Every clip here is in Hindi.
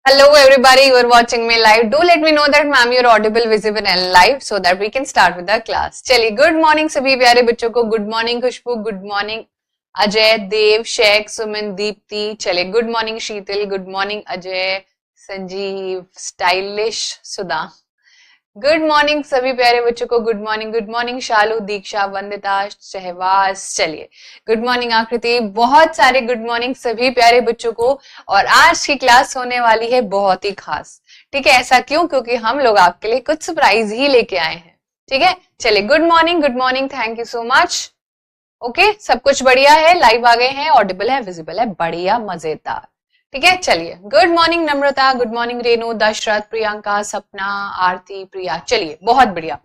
Hello everybody, you are watching me live. Do let me know that ma'am you're audible, visible and live so that we can start with the class. चलिए गुड मॉर्निंग सभी प्यारे बच्चों को. Good morning Khushbu, good morning Ajay, Dev, Shaikh, Suman, Deepti. चलिए good morning Sheetal, good morning Ajay, Sanjeev, stylish, Sudha. Good morning सभी प्यारे बच्चों को. Good morning Shalu, Diksha, Vandita, Shahbaz. चलिए गुड मॉर्निंग आकृति. बहुत सारे गुड मॉर्निंग सभी प्यारे बच्चों को. और आज की क्लास होने वाली है बहुत ही खास. ठीक है, ऐसा क्यों? क्योंकि हम लोग आपके लिए कुछ सरप्राइज ही लेके आए हैं. ठीक है, चलिए good morning, thank you so much. Okay, सब कुछ बढ़िया है, लाइव आ गए हैं, ऑडिबल है, विजिबल है, बढ़िया मजेदार. ठीक है, चलिए गुड मॉर्निंग नम्रता, गुड मॉर्निंग रेनू, दशरथ, प्रियंका, सपना, आरती, प्रिया. चलिए बहुत बढ़िया.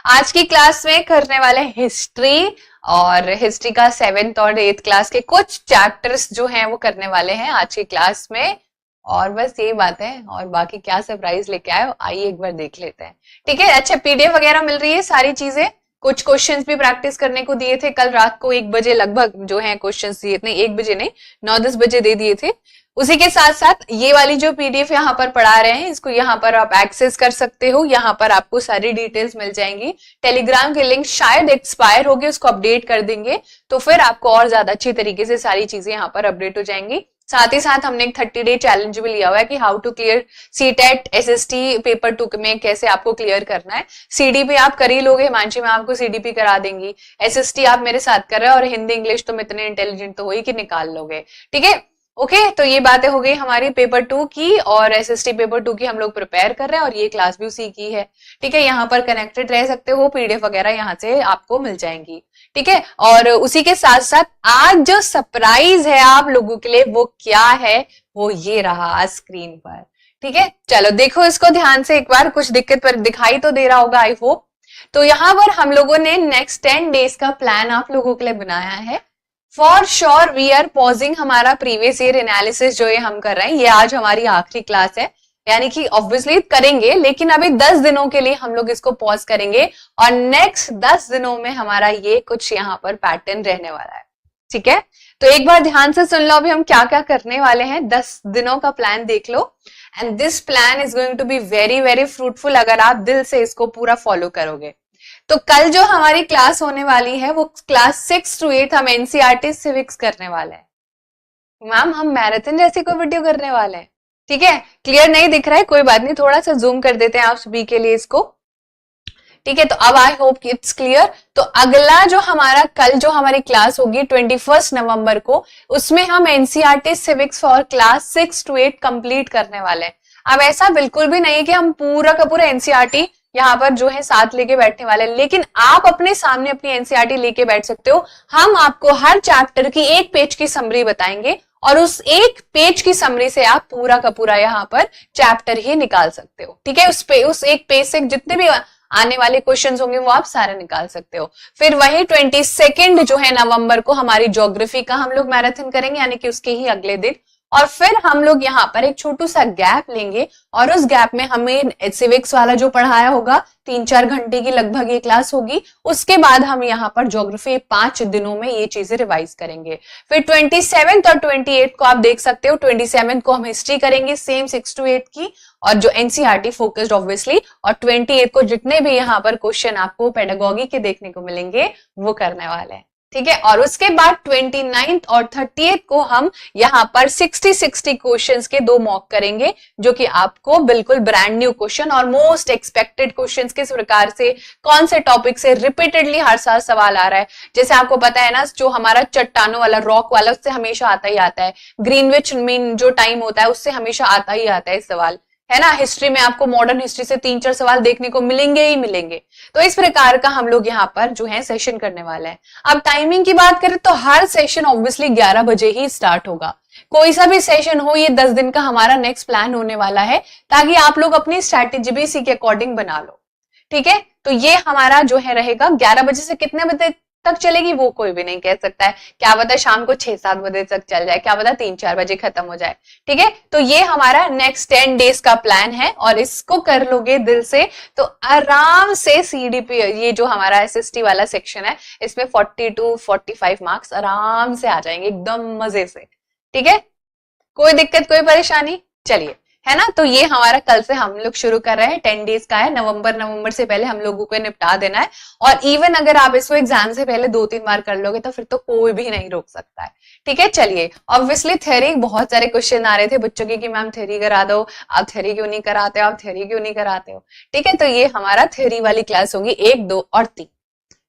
आज की क्लास में करने वाले हिस्ट्री, और हिस्ट्री का 7th और 8th क्लास के कुछ चैप्टर्स जो हैं वो करने वाले हैं आज की क्लास में. और बस यही बात है, और बाकी क्या सरप्राइज लेके आए आइए एक बार देख लेते हैं. ठीक है, अच्छा पीडीएफ वगैरह मिल रही है, सारी चीजें. कुछ क्वेश्चंस भी प्रैक्टिस करने को दिए थे कल रात को 1 बजे लगभग जो है क्वेश्चंस दिए थे. 1 बजे नहीं, 9-10 बजे दे दिए थे. उसी के साथ साथ ये वाली जो पीडीएफ यहाँ पर पढ़ा रहे हैं, इसको यहाँ पर आप एक्सेस कर सकते हो. यहाँ पर आपको सारी डिटेल्स मिल जाएंगी. टेलीग्राम के लिंक शायद एक्सपायर हो गए, उसको अपडेट कर देंगे तो फिर आपको और ज्यादा अच्छी तरीके से सारी चीजें यहाँ पर अपडेट हो जाएंगी. साथ ही साथ हमने एक 30 डे चैलेंज भी लिया हुआ है कि how to clear CTET SST paper 2 में कैसे आपको क्लियर करना है. सीडीपी आप कर ही लोगे, हिमांशी में आपको सीडीपी करा देंगी. एसएसटी आप मेरे साथ कर रहे हो, और हिंदी इंग्लिश तुम इतने इंटेलिजेंट तो हो ही कि निकाल लोगे. ठीक है, ओके तो ये बातें हो गई हमारी पेपर 2 की, और एसएसटी पेपर 2 की हम लोग प्रिपेयर कर रहे हैं, और ये क्लास भी उसी की है. ठीक है, यहाँ पर कनेक्टेड रह सकते हो, पीडीएफ वगैरह यहाँ से आपको मिल जाएंगी. ठीक है, और उसी के साथ साथ आज जो सरप्राइज है आप लोगों के लिए वो क्या है, वो ये रहा स्क्रीन पर. ठीक है, चलो देखो इसको ध्यान से एक बार. कुछ दिक्कत पर दिखाई तो दे रहा होगा आई होप. तो यहाँ पर हम लोगों ने नेक्स्ट 10 डेज का प्लान आप लोगों के लिए बनाया है. For sure we are pausing हमारा प्रीवियस ईयर एनालिसिस जो ये हम कर रहे हैं. ये आज हमारी आखिरी क्लास है, यानी कि ऑब्वियसली करेंगे, लेकिन अभी 10 दिनों के लिए हम लोग इसको पॉज करेंगे, और नेक्स्ट 10 दिनों में हमारा ये कुछ यहाँ पर पैटर्न रहने वाला है. ठीक है, तो एक बार ध्यान से सुन लो अभी हम क्या क्या करने वाले हैं. 10 दिनों का प्लान देख लो, and this plan is going to be very very fruitful अगर आप दिल से इसको पूरा फॉलो करोगे. तो कल जो हमारी क्लास होने वाली है वो क्लास 6 to 8 हम एनसीईआरटी सिविक्स करने वाले हैं. मैम हम मैराथन जैसी कोई वीडियो करने वाले हैं. ठीक है, क्लियर नहीं दिख रहा है, कोई बात नहीं, थोड़ा सा जूम कर देते हैं आप सभी के लिए इसको. ठीक है, तो अब आई होप इट्स क्लियर. तो अगला जो हमारा कल जो हमारी क्लास होगी 21 नवंबर को, उसमें हम NCERT civics for class 6 to 8 complete करने वाले हैं. अब ऐसा बिल्कुल भी नहीं है कि हम पूरा का पूरा एनसीईआरटी यहाँ पर जो है साथ लेके बैठने वाले, लेकिन आप अपने सामने अपनी एनसीईआरटी लेके बैठ सकते हो. हम आपको हर चैप्टर की 1 पेज की समरी बताएंगे, और उस 1 पेज की समरी से आप पूरा का पूरा यहाँ पर चैप्टर ही निकाल सकते हो. ठीक है, उस 1 पेज से जितने भी आने वाले क्वेश्चंस होंगे वो आप सारे निकाल सकते हो. फिर वही 22 जो है नवंबर को हमारी ज्योग्राफी का हम लोग मैराथन करेंगे, यानी कि उसके ही अगले दिन. और फिर हम लोग यहाँ पर एक छोटू सा गैप लेंगे, और उस गैप में हमें सिविक्स वाला जो पढ़ाया होगा 3-4 घंटे की लगभग ये क्लास होगी. उसके बाद हम यहाँ पर ज्योग्राफी 5 दिनों में ये चीजें रिवाइज करेंगे. फिर 27 और 28 को आप देख सकते हो. 27 को हम हिस्ट्री करेंगे सेम 6 to 8 की, और जो एनसीईआरटी फोकस्ड ऑब्वियसली, और 28 को जितने भी यहाँ पर क्वेश्चन आपको पेडागोगी के देखने को मिलेंगे वो करने वाले हैं. ठीक है, और उसके बाद 29 और 30 को हम यहाँ पर 60 क्वेश्चंस के 2 मॉक करेंगे, जो कि आपको बिल्कुल ब्रांड न्यू क्वेश्चन और मोस्ट एक्सपेक्टेड क्वेश्चंस किस प्रकार से, कौन से टॉपिक से रिपीटेडली हर साल सवाल आ रहा है. जैसे आपको पता है ना, जो हमारा चट्टानों वाला रॉक वाला उससे हमेशा आता ही आता है. ग्रीनविच मीन जो टाइम होता है उससे हमेशा आता ही आता है सवाल, है ना. हिस्ट्री में आपको मॉडर्न हिस्ट्री से 3-4 सवाल देखने को मिलेंगे ही मिलेंगे. तो इस प्रकार का हम लोग यहाँ पर जो है सेशन करने वाले हैं. अब टाइमिंग की बात करें तो हर सेशन ऑब्वियसली 11 बजे ही स्टार्ट होगा. कोई सा भी सेशन हो, ये 10 दिन का हमारा नेक्स्ट प्लान होने वाला है, ताकि आप लोग अपनी स्ट्रैटेजी भी इसी के अकॉर्डिंग बना लो. ठीक है, तो ये हमारा जो है रहेगा 11 बजे से कितने बजे तक चलेगी वो कोई भी नहीं कह सकता है. क्या पता शाम को 6-7 बजे तक चल जाए, क्या पता 3-4 बजे खत्म हो जाए. ठीक है, तो ये हमारा नेक्स्ट 10 डेज का प्लान है, और इसको कर लोगे दिल से तो आराम से सीडीपी ये जो हमारा एसएसटी वाला सेक्शन है इसमें 40 to 45 मार्क्स आराम से आ जाएंगे एकदम मजे से. ठीक है, कोई दिक्कत कोई परेशानी? चलिए, है ना। तो ये हमारा कल से हम लोग शुरू कर रहे हैं, 10 डेज का है, नवंबर से पहले हम लोगों को निपटा देना है। और इवन अगर आप इसको एग्जाम से पहले 2-3 बार कर लोगे तो फिर तो कोई भी नहीं रोक सकता है। ठीक है, चलिए। ऑब्वियसली थ्योरी, बहुत सारे क्वेश्चन आ रहे थे बच्चों के कि मैम थ्योरी करा दो, आप थ्योरी क्यों नहीं कराते हो, आप थ्योरी क्यों नहीं कराते हो। ठीक है, तो ये हमारा थ्योरी वाली क्लास होगी 1, 2 और 3।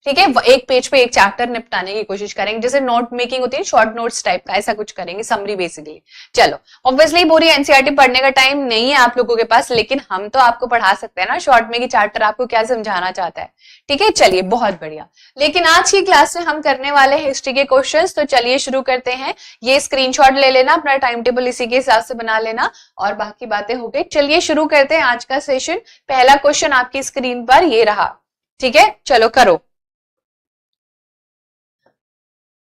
ठीक है, एक पेज पे एक चैप्टर निपटाने की कोशिश करेंगे, जैसे नोट मेकिंग होती है, शॉर्ट नोट्स टाइप का, ऐसा कुछ करेंगे, समरी बेसिकली। चलो, ऑब्वियसली पूरी एनसीईआरटी पढ़ने का टाइम नहीं है आप लोगों के पास, लेकिन हम तो आपको पढ़ा सकते हैं ना शॉर्ट में कि चैप्टर आपको क्या समझाना चाहता है। ठीक है, चलिए, बहुत बढ़िया। लेकिन आज की क्लास में हम करने वाले हैं हिस्ट्री के क्वेश्चंस, तो चलिए शुरू करते हैं। ये स्क्रीनशॉट ले लेना, अपना टाइम टेबल इसी के हिसाब से बना लेना, और बाकी बातें हो गई। चलिए शुरू करते हैं आज का सेशन। पहला क्वेश्चन आपकी स्क्रीन पर ये रहा। ठीक है, चलो करो।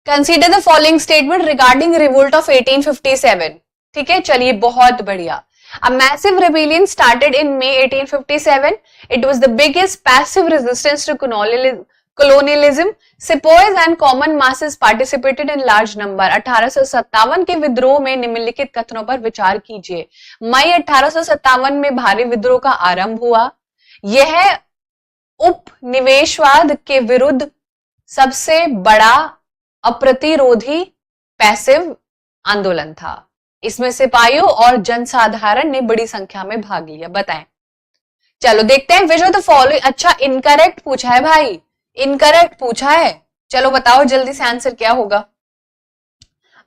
Consider the following statement regarding revolt of 1857। ठीक है, चलिए, बहुत बढ़िया। A massive rebellion started in May 1857. It was the biggest passive resistance to colonialism. Sepoys and common masses participated in large number. 1857 के विद्रोह में निम्नलिखित कथनों पर विचार कीजिए। मई 1857 में भारी विद्रोह का आरंभ हुआ। यह उपनिवेशवाद के विरुद्ध सबसे बड़ा अप्रतिरोधी पैसिव आंदोलन था। इसमें सिपाहियों और जनसाधारण ने बड़ी संख्या में भाग लिया। बताएं। चलो देखते हैं विच ऑफ द फॉलोइंग। अच्छा, इनकरेक्ट पूछा है भाई, इनकरेक्ट पूछा है। चलो बताओ जल्दी से आंसर क्या होगा।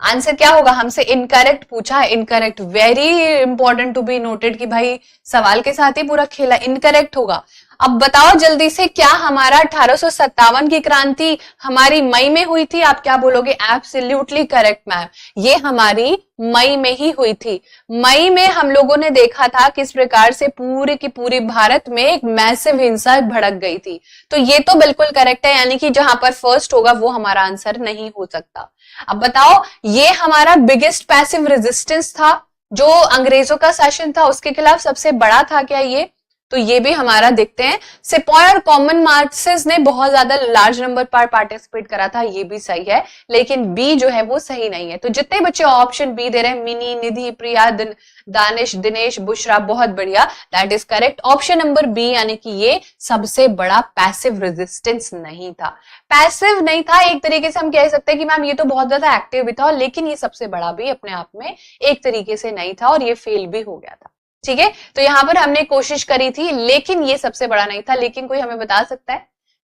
आंसर क्या होगा, हमसे इनकरेक्ट पूछा है। Incorrect, very important to be noted कि भाई सवाल के साथ ही पूरा खेला। इनकरेक्ट होगा। अब बताओ जल्दी से, क्या हमारा 1857 की क्रांति हमारी मई में हुई थी? आप क्या बोलोगे? एब्सोल्युटली करेक्ट मैम, ये हमारी मई में ही हुई थी। मई में हम लोगों ने देखा था किस प्रकार से पूरे की पूरी भारत में एक मैसिव हिंसा भड़क गई थी। तो ये तो बिल्कुल करेक्ट है, यानी कि जहां पर फर्स्ट होगा वो हमारा आंसर नहीं हो सकता। अब बताओ, ये हमारा बिगेस्ट पैसिव रेजिस्टेंस था, जो अंग्रेजों का शासन था उसके खिलाफ सबसे बड़ा था क्या ये? तो ये भी हमारा देखते हैं। सिपाही और कॉमन मार्क्सेस ने बहुत ज्यादा लार्ज नंबर पर पार्टिसिपेट करा था, ये भी सही है, लेकिन बी जो है वो सही नहीं है। तो जितने बच्चे ऑप्शन बी दे रहे हैं, मिनी, निधि, प्रिया, दानिश, दिनेश, बुशरा, बहुत बढ़िया, that is correct. Option number B, यानी कि ये सबसे बड़ा पैसिव रेजिस्टेंस नहीं था। पैसिव नहीं था, एक तरीके से हम कह सकते हैं कि मैम ये तो बहुत ज्यादा एक्टिव भी था, लेकिन ये सबसे बड़ा भी अपने आप में एक तरीके से नहीं था, और ये फेल भी हो गया था। ठीक है, तो यहां पर हमने कोशिश करी थी, लेकिन ये सबसे बड़ा नहीं था। लेकिन कोई हमें बता सकता है?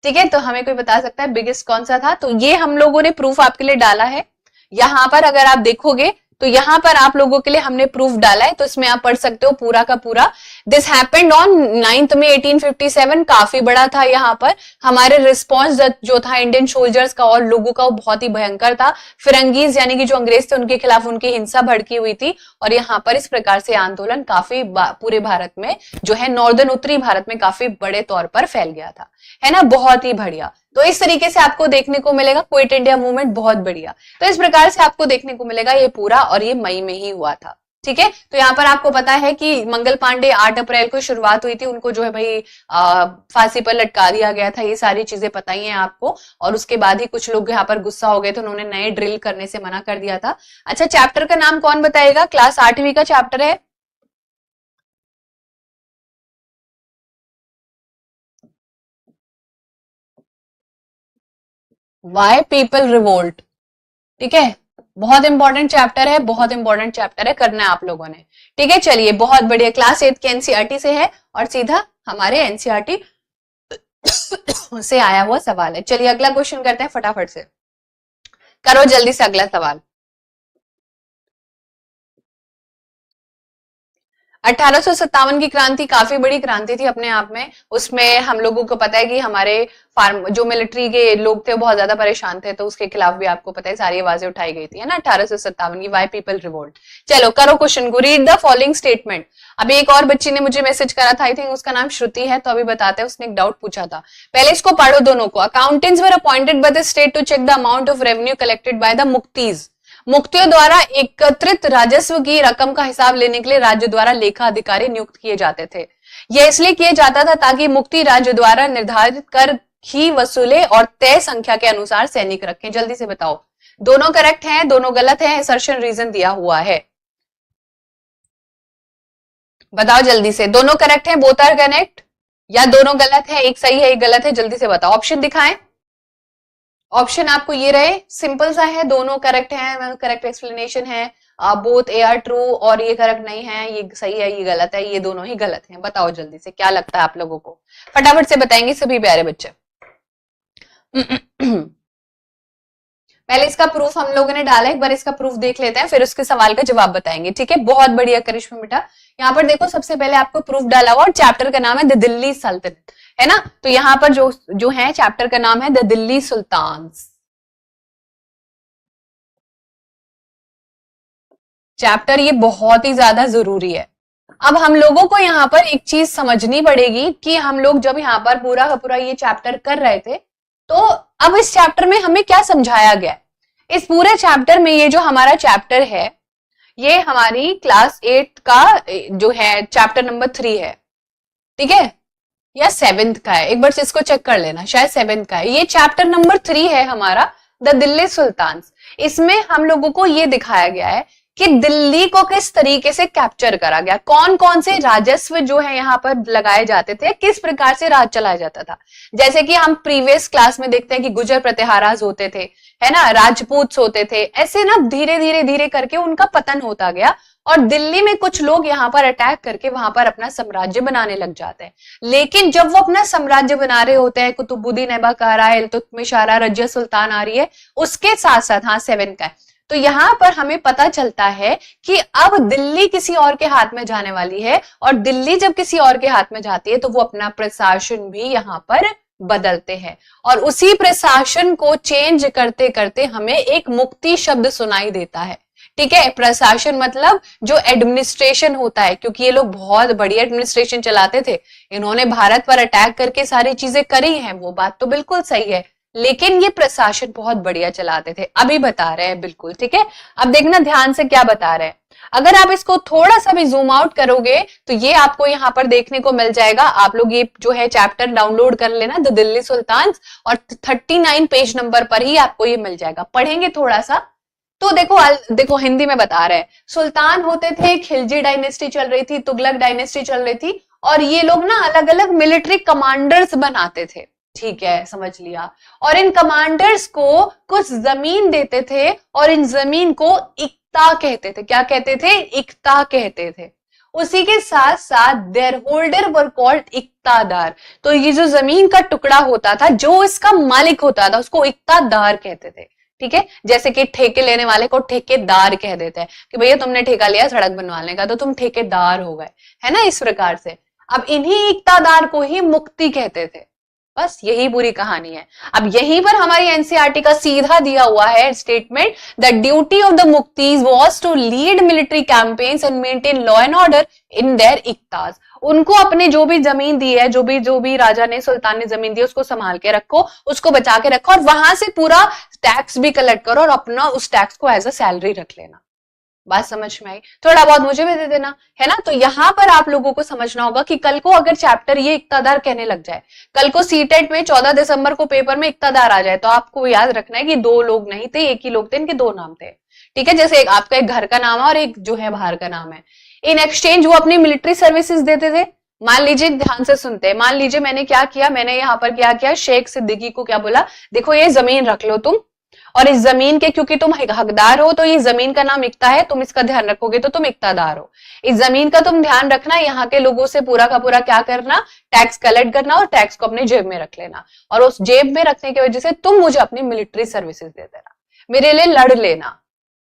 ठीक है, तो हमें कोई बता सकता है बिगेस्ट कौन सा था? तो ये हम लोगों ने प्रूफ आपके लिए डाला है। यहां पर अगर आप देखोगे तो यहां पर आप लोगों के लिए हमने प्रूफ डाला है, तो इसमें आप पढ़ सकते हो पूरा का पूरा। दिस हैपेंड ऑन 9 मई 1857, काफी बड़ा था। यहाँ पर हमारे रिस्पॉन्स जो था इंडियन सोल्जर्स का और लोगों का, वो बहुत ही भयंकर था। फिरंगीज यानी कि जो अंग्रेज थे उनके खिलाफ उनकी हिंसा भड़की हुई थी, और यहाँ पर इस प्रकार से आंदोलन काफी पूरे भारत में जो है, नॉर्दर्न उत्तरी भारत में काफी बड़े तौर पर फैल गया था, है ना। बहुत ही बढ़िया। तो इस तरीके से आपको देखने को मिलेगा क्विट इंडिया मूवमेंट, बहुत बढ़िया। तो इस प्रकार से आपको देखने को मिलेगा ये पूरा, और ये मई में ही हुआ था। ठीक है, तो यहाँ पर आपको पता है कि मंगल पांडे 8 अप्रैल को शुरुआत हुई थी, उनको जो है भाई फांसी पर लटका दिया गया था। ये सारी चीजें पता ही है आपको। और उसके बाद ही कुछ लोग यहाँ पर गुस्सा हो गए थे, उन्होंने नए ड्रिल करने से मना कर दिया था। अच्छा, चैप्टर का नाम कौन बताएगा? क्लास 8वीं का चैप्टर है। Why people revolt. ठीक है, बहुत इंपॉर्टेंट चैप्टर है, बहुत इंपॉर्टेंट चैप्टर है, करना है आप लोगों ने। ठीक है, चलिए, बहुत बढ़िया। क्लास 8 के एनसीईआरटी से है, और सीधा हमारे एनसीईआरटी से आया हुआ सवाल है। चलिए अगला क्वेश्चन करते हैं फटाफट से, करो जल्दी से अगला सवाल। 1857 की क्रांति काफी बड़ी क्रांति थी अपने आप में। उसमें हम लोगों को पता है कि हमारे फार्म जो मिलिट्री के लोग थे वो बहुत ज्यादा परेशान थे, तो उसके खिलाफ भी आपको पता है सारी आवाजें उठाई गई थी, है ना, 1857 की। Why people revolt. चलो करो क्वेश्चन को। Read the following statement. अभी एक और बच्ची ने मुझे मैसेज करा था, आई थिंक उसका नाम श्रुति है, तो अभी बताते हैं, उसने एक डाउट पूछा था। पहले इसको पढ़ो दोनों को। Accountants were appointed by the state to check the amount of revenue collected by the muqtis. मुक्तियों द्वारा एकत्रित राजस्व की रकम का हिसाब लेने के लिए राज्य द्वारा लेखा अधिकारी नियुक्त किए जाते थे। यह इसलिए किया जाता था ताकि मुक्ति राज्य द्वारा निर्धारित कर ही वसूले और तय संख्या के अनुसार सैनिक रखें। जल्दी से बताओ, दोनों करेक्ट हैं, दोनों गलत हैं, असर्शन रीजन दिया हुआ है। बताओ जल्दी से, दोनों करेक्ट हैं, बोथ आर करेक्ट, या दोनों गलत है, एक सही है एक गलत है, जल्दी से बताओ, ऑप्शन दिखाएं। ऑप्शन आपको ये रहे, सिंपल सा है, दोनों करेक्ट है, करेक्ट एक्सप्लेनेशन है, बोथ ए आर ट्रू, और ये करेक्ट नहीं है, ये सही है ये गलत है, ये दोनों ही गलत हैं। बताओ जल्दी से क्या लगता है आप लोगों को, फटाफट से बताएंगे सभी प्यारे बच्चे। पहले इसका प्रूफ हम लोगों ने डाला, एक बार इसका प्रूफ देख लेते हैं, फिर उसके सवाल का जवाब बताएंगे, ठीक है। बहुत बढ़िया करिश्मा बेटा, यहाँ पर देखो सबसे पहले आपको प्रूफ डाला हुआ और चैप्टर का नाम है द दिल्ली सल्तनत, है ना। तो यहाँ पर जो है चैप्टर का नाम है द दिल्ली सुल्तान्स। चैप्टर ये बहुत ही ज्यादा जरूरी है। अब हम लोगों को यहाँ पर एक चीज समझनी पड़ेगी कि हम लोग जब यहाँ पर पूरा का पूरा ये चैप्टर कर रहे थे, तो अब इस चैप्टर में हमें क्या समझाया गया है। इस पूरे चैप्टर में ये जो हमारा चैप्टर है, ये हमारी क्लास 8 का जो है चैप्टर नंबर 3 है, ठीक है, या 7th का है, एक बार इसको चेक कर लेना, शायद 7th का है। ये चैप्टर नंबर 3 है हमारा, द दिल्ली सुल्तान्स। इसमें हम लोगों को ये दिखाया गया है कि दिल्ली को किस तरीके से कैप्चर करा गया, कौन कौन से राजस्व जो है यहाँ पर लगाए जाते थे, किस प्रकार से राज चलाया जाता था। जैसे कि हम प्रीवियस क्लास में देखते हैं कि गुजर प्रतिहाराज होते थे, है ना, राजपूत होते थे, ऐसे ना धीरे धीरे धीरे करके उनका पतन होता गया और दिल्ली में कुछ लोग यहाँ पर अटैक करके वहां पर अपना साम्राज्य बनाने लग जाते हैं। लेकिन जब वो अपना साम्राज्य बना रहे होते हैं, कुतुबुद्दीन ऐबक आ रहा है, इल्तुतमिश आ रहा है, रजिया सुल्तान आ रही है, उसके साथ साथ, हाँ 7 का है, तो यहाँ पर हमें पता चलता है कि अब दिल्ली किसी और के हाथ में जाने वाली है, और दिल्ली जब किसी और के हाथ में जाती है तो वो अपना प्रशासन भी यहाँ पर बदलते हैं, और उसी प्रशासन को चेंज करते करते हमें एक मुक्ति शब्द सुनाई देता है, ठीक है। प्रशासन मतलब जो एडमिनिस्ट्रेशन होता है, क्योंकि ये लोग बहुत बढ़िया एडमिनिस्ट्रेशन चलाते थे, इन्होंने भारत पर अटैक करके सारी चीजें करी हैं, वो बात तो बिल्कुल सही है, लेकिन ये प्रशासन बहुत बढ़िया चलाते थे, अभी बता रहे हैं बिल्कुल, ठीक है। अब देखना ध्यान से क्या बता रहे हैं, अगर आप इसको थोड़ा सा भी जूम आउट करोगे तो ये आपको यहाँ पर देखने को मिल जाएगा। आप लोग ये जो है चैप्टर डाउनलोड कर लेना, द दिल्ली सुल्तान्स, और 39 पेज नंबर पर ही आपको ये मिल जाएगा, पढ़ेंगे थोड़ा सा तो देखो हिंदी में बता रहे हैं, सुल्तान होते थे, खिलजी डायनेस्टी चल रही थी, तुगलक डायनेस्टी चल रही थी, और ये लोग ना अलग अलग मिलिट्री कमांडर्स बनाते थे, ठीक है, समझ लिया। और इन कमांडर्स को कुछ जमीन देते थे, और इन जमीन को इक्ता कहते थे, क्या कहते थे, इक्ता कहते थे। उसी के साथ साथ देयर होल्डर वर कॉल्ड इक्तादार, तो ये जो जमीन का टुकड़ा होता था, जो इसका मालिक होता था, उसको इक्तादार कहते थे, ठीक है। जैसे कि ठेके लेने वाले को ठेकेदार कह देते हैं कि भैया तुमने ठेका लिया सड़क बनवाने का तो तुम ठेकेदार हो गए, है ना, इस प्रकार से। अब इन्हीं इक्तादार को ही मुक्ति कहते थे, बस यही पूरी कहानी है। अब यहीं पर हमारी एनसीईआरटी का सीधा दिया हुआ है statement, the duty of the muqtis was to lead military campaigns and maintain law and order in their iqtas. उनको अपने जो भी जमीन दी है, जो भी राजा ने, सुल्तान ने जमीन दी, उसको संभाल के रखो, उसको बचा के रखो, और वहां से पूरा टैक्स भी कलेक्ट करो और अपना उस टैक्स को एज अ सैलरी रख लेना। बात समझ में आई? थोड़ा बहुत मुझे भी दे देना, है ना। तो यहाँ पर आप लोगों को समझना होगा कि कल को अगर चैप्टर ये इक्तादार कहने लग जाए, कल को सीटेट में 14 दिसंबर को पेपर में इक्तादार आ जाए, तो आपको याद रखना है कि 2 लोग नहीं थे, एक ही लोग थे, इनके 2 नाम थे, ठीक है। जैसे आपका एक घर का नाम है और एक जो है बाहर का नाम है, इन एक्सचेंज वो अपनी मिलिट्री सर्विसेज देते थे। मान लीजिए, ध्यान से सुनते हैं, मान लीजिए मैंने क्या किया, मैंने यहाँ पर क्या किया, शेख सिद्दीकी को क्या बोला, देखो ये जमीन रख लो तुम, और इस जमीन के क्योंकि तुम हकदार हो तो ये जमीन का नाम इक्ता है, तुम इसका ध्यान रखोगे तो तुम इक्तादार हो। इस जमीन का तुम ध्यान रखना, यहाँ के लोगों से पूरा का पूरा क्या करना, टैक्स कलेक्ट करना, और टैक्स को अपने जेब में रख लेना, और उस जेब में रखने की वजह से तुम मुझे अपनी मिलिट्री सर्विसेज दे देना, मेरे लिए लड़ लेना।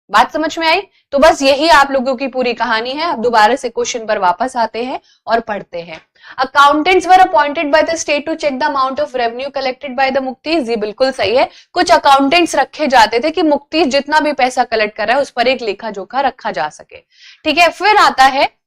बात समझ में आई? तो बस यही आप लोगों की पूरी कहानी है। अब दोबारा से क्वेश्चन पर वापस आते हैं और पढ़ते हैं। Accountants were appointed by the state to check the amount of revenue collected by the muqtis. ये बिल्कुल सही है, कुछ अकाउंटेंट्स रखे जाते थे कि मुक्तीज जितना भी पैसा कलेक्ट कर रहा है उस पर एक लेखा जोखा रखा जा सके, ठीक है। फिर आता है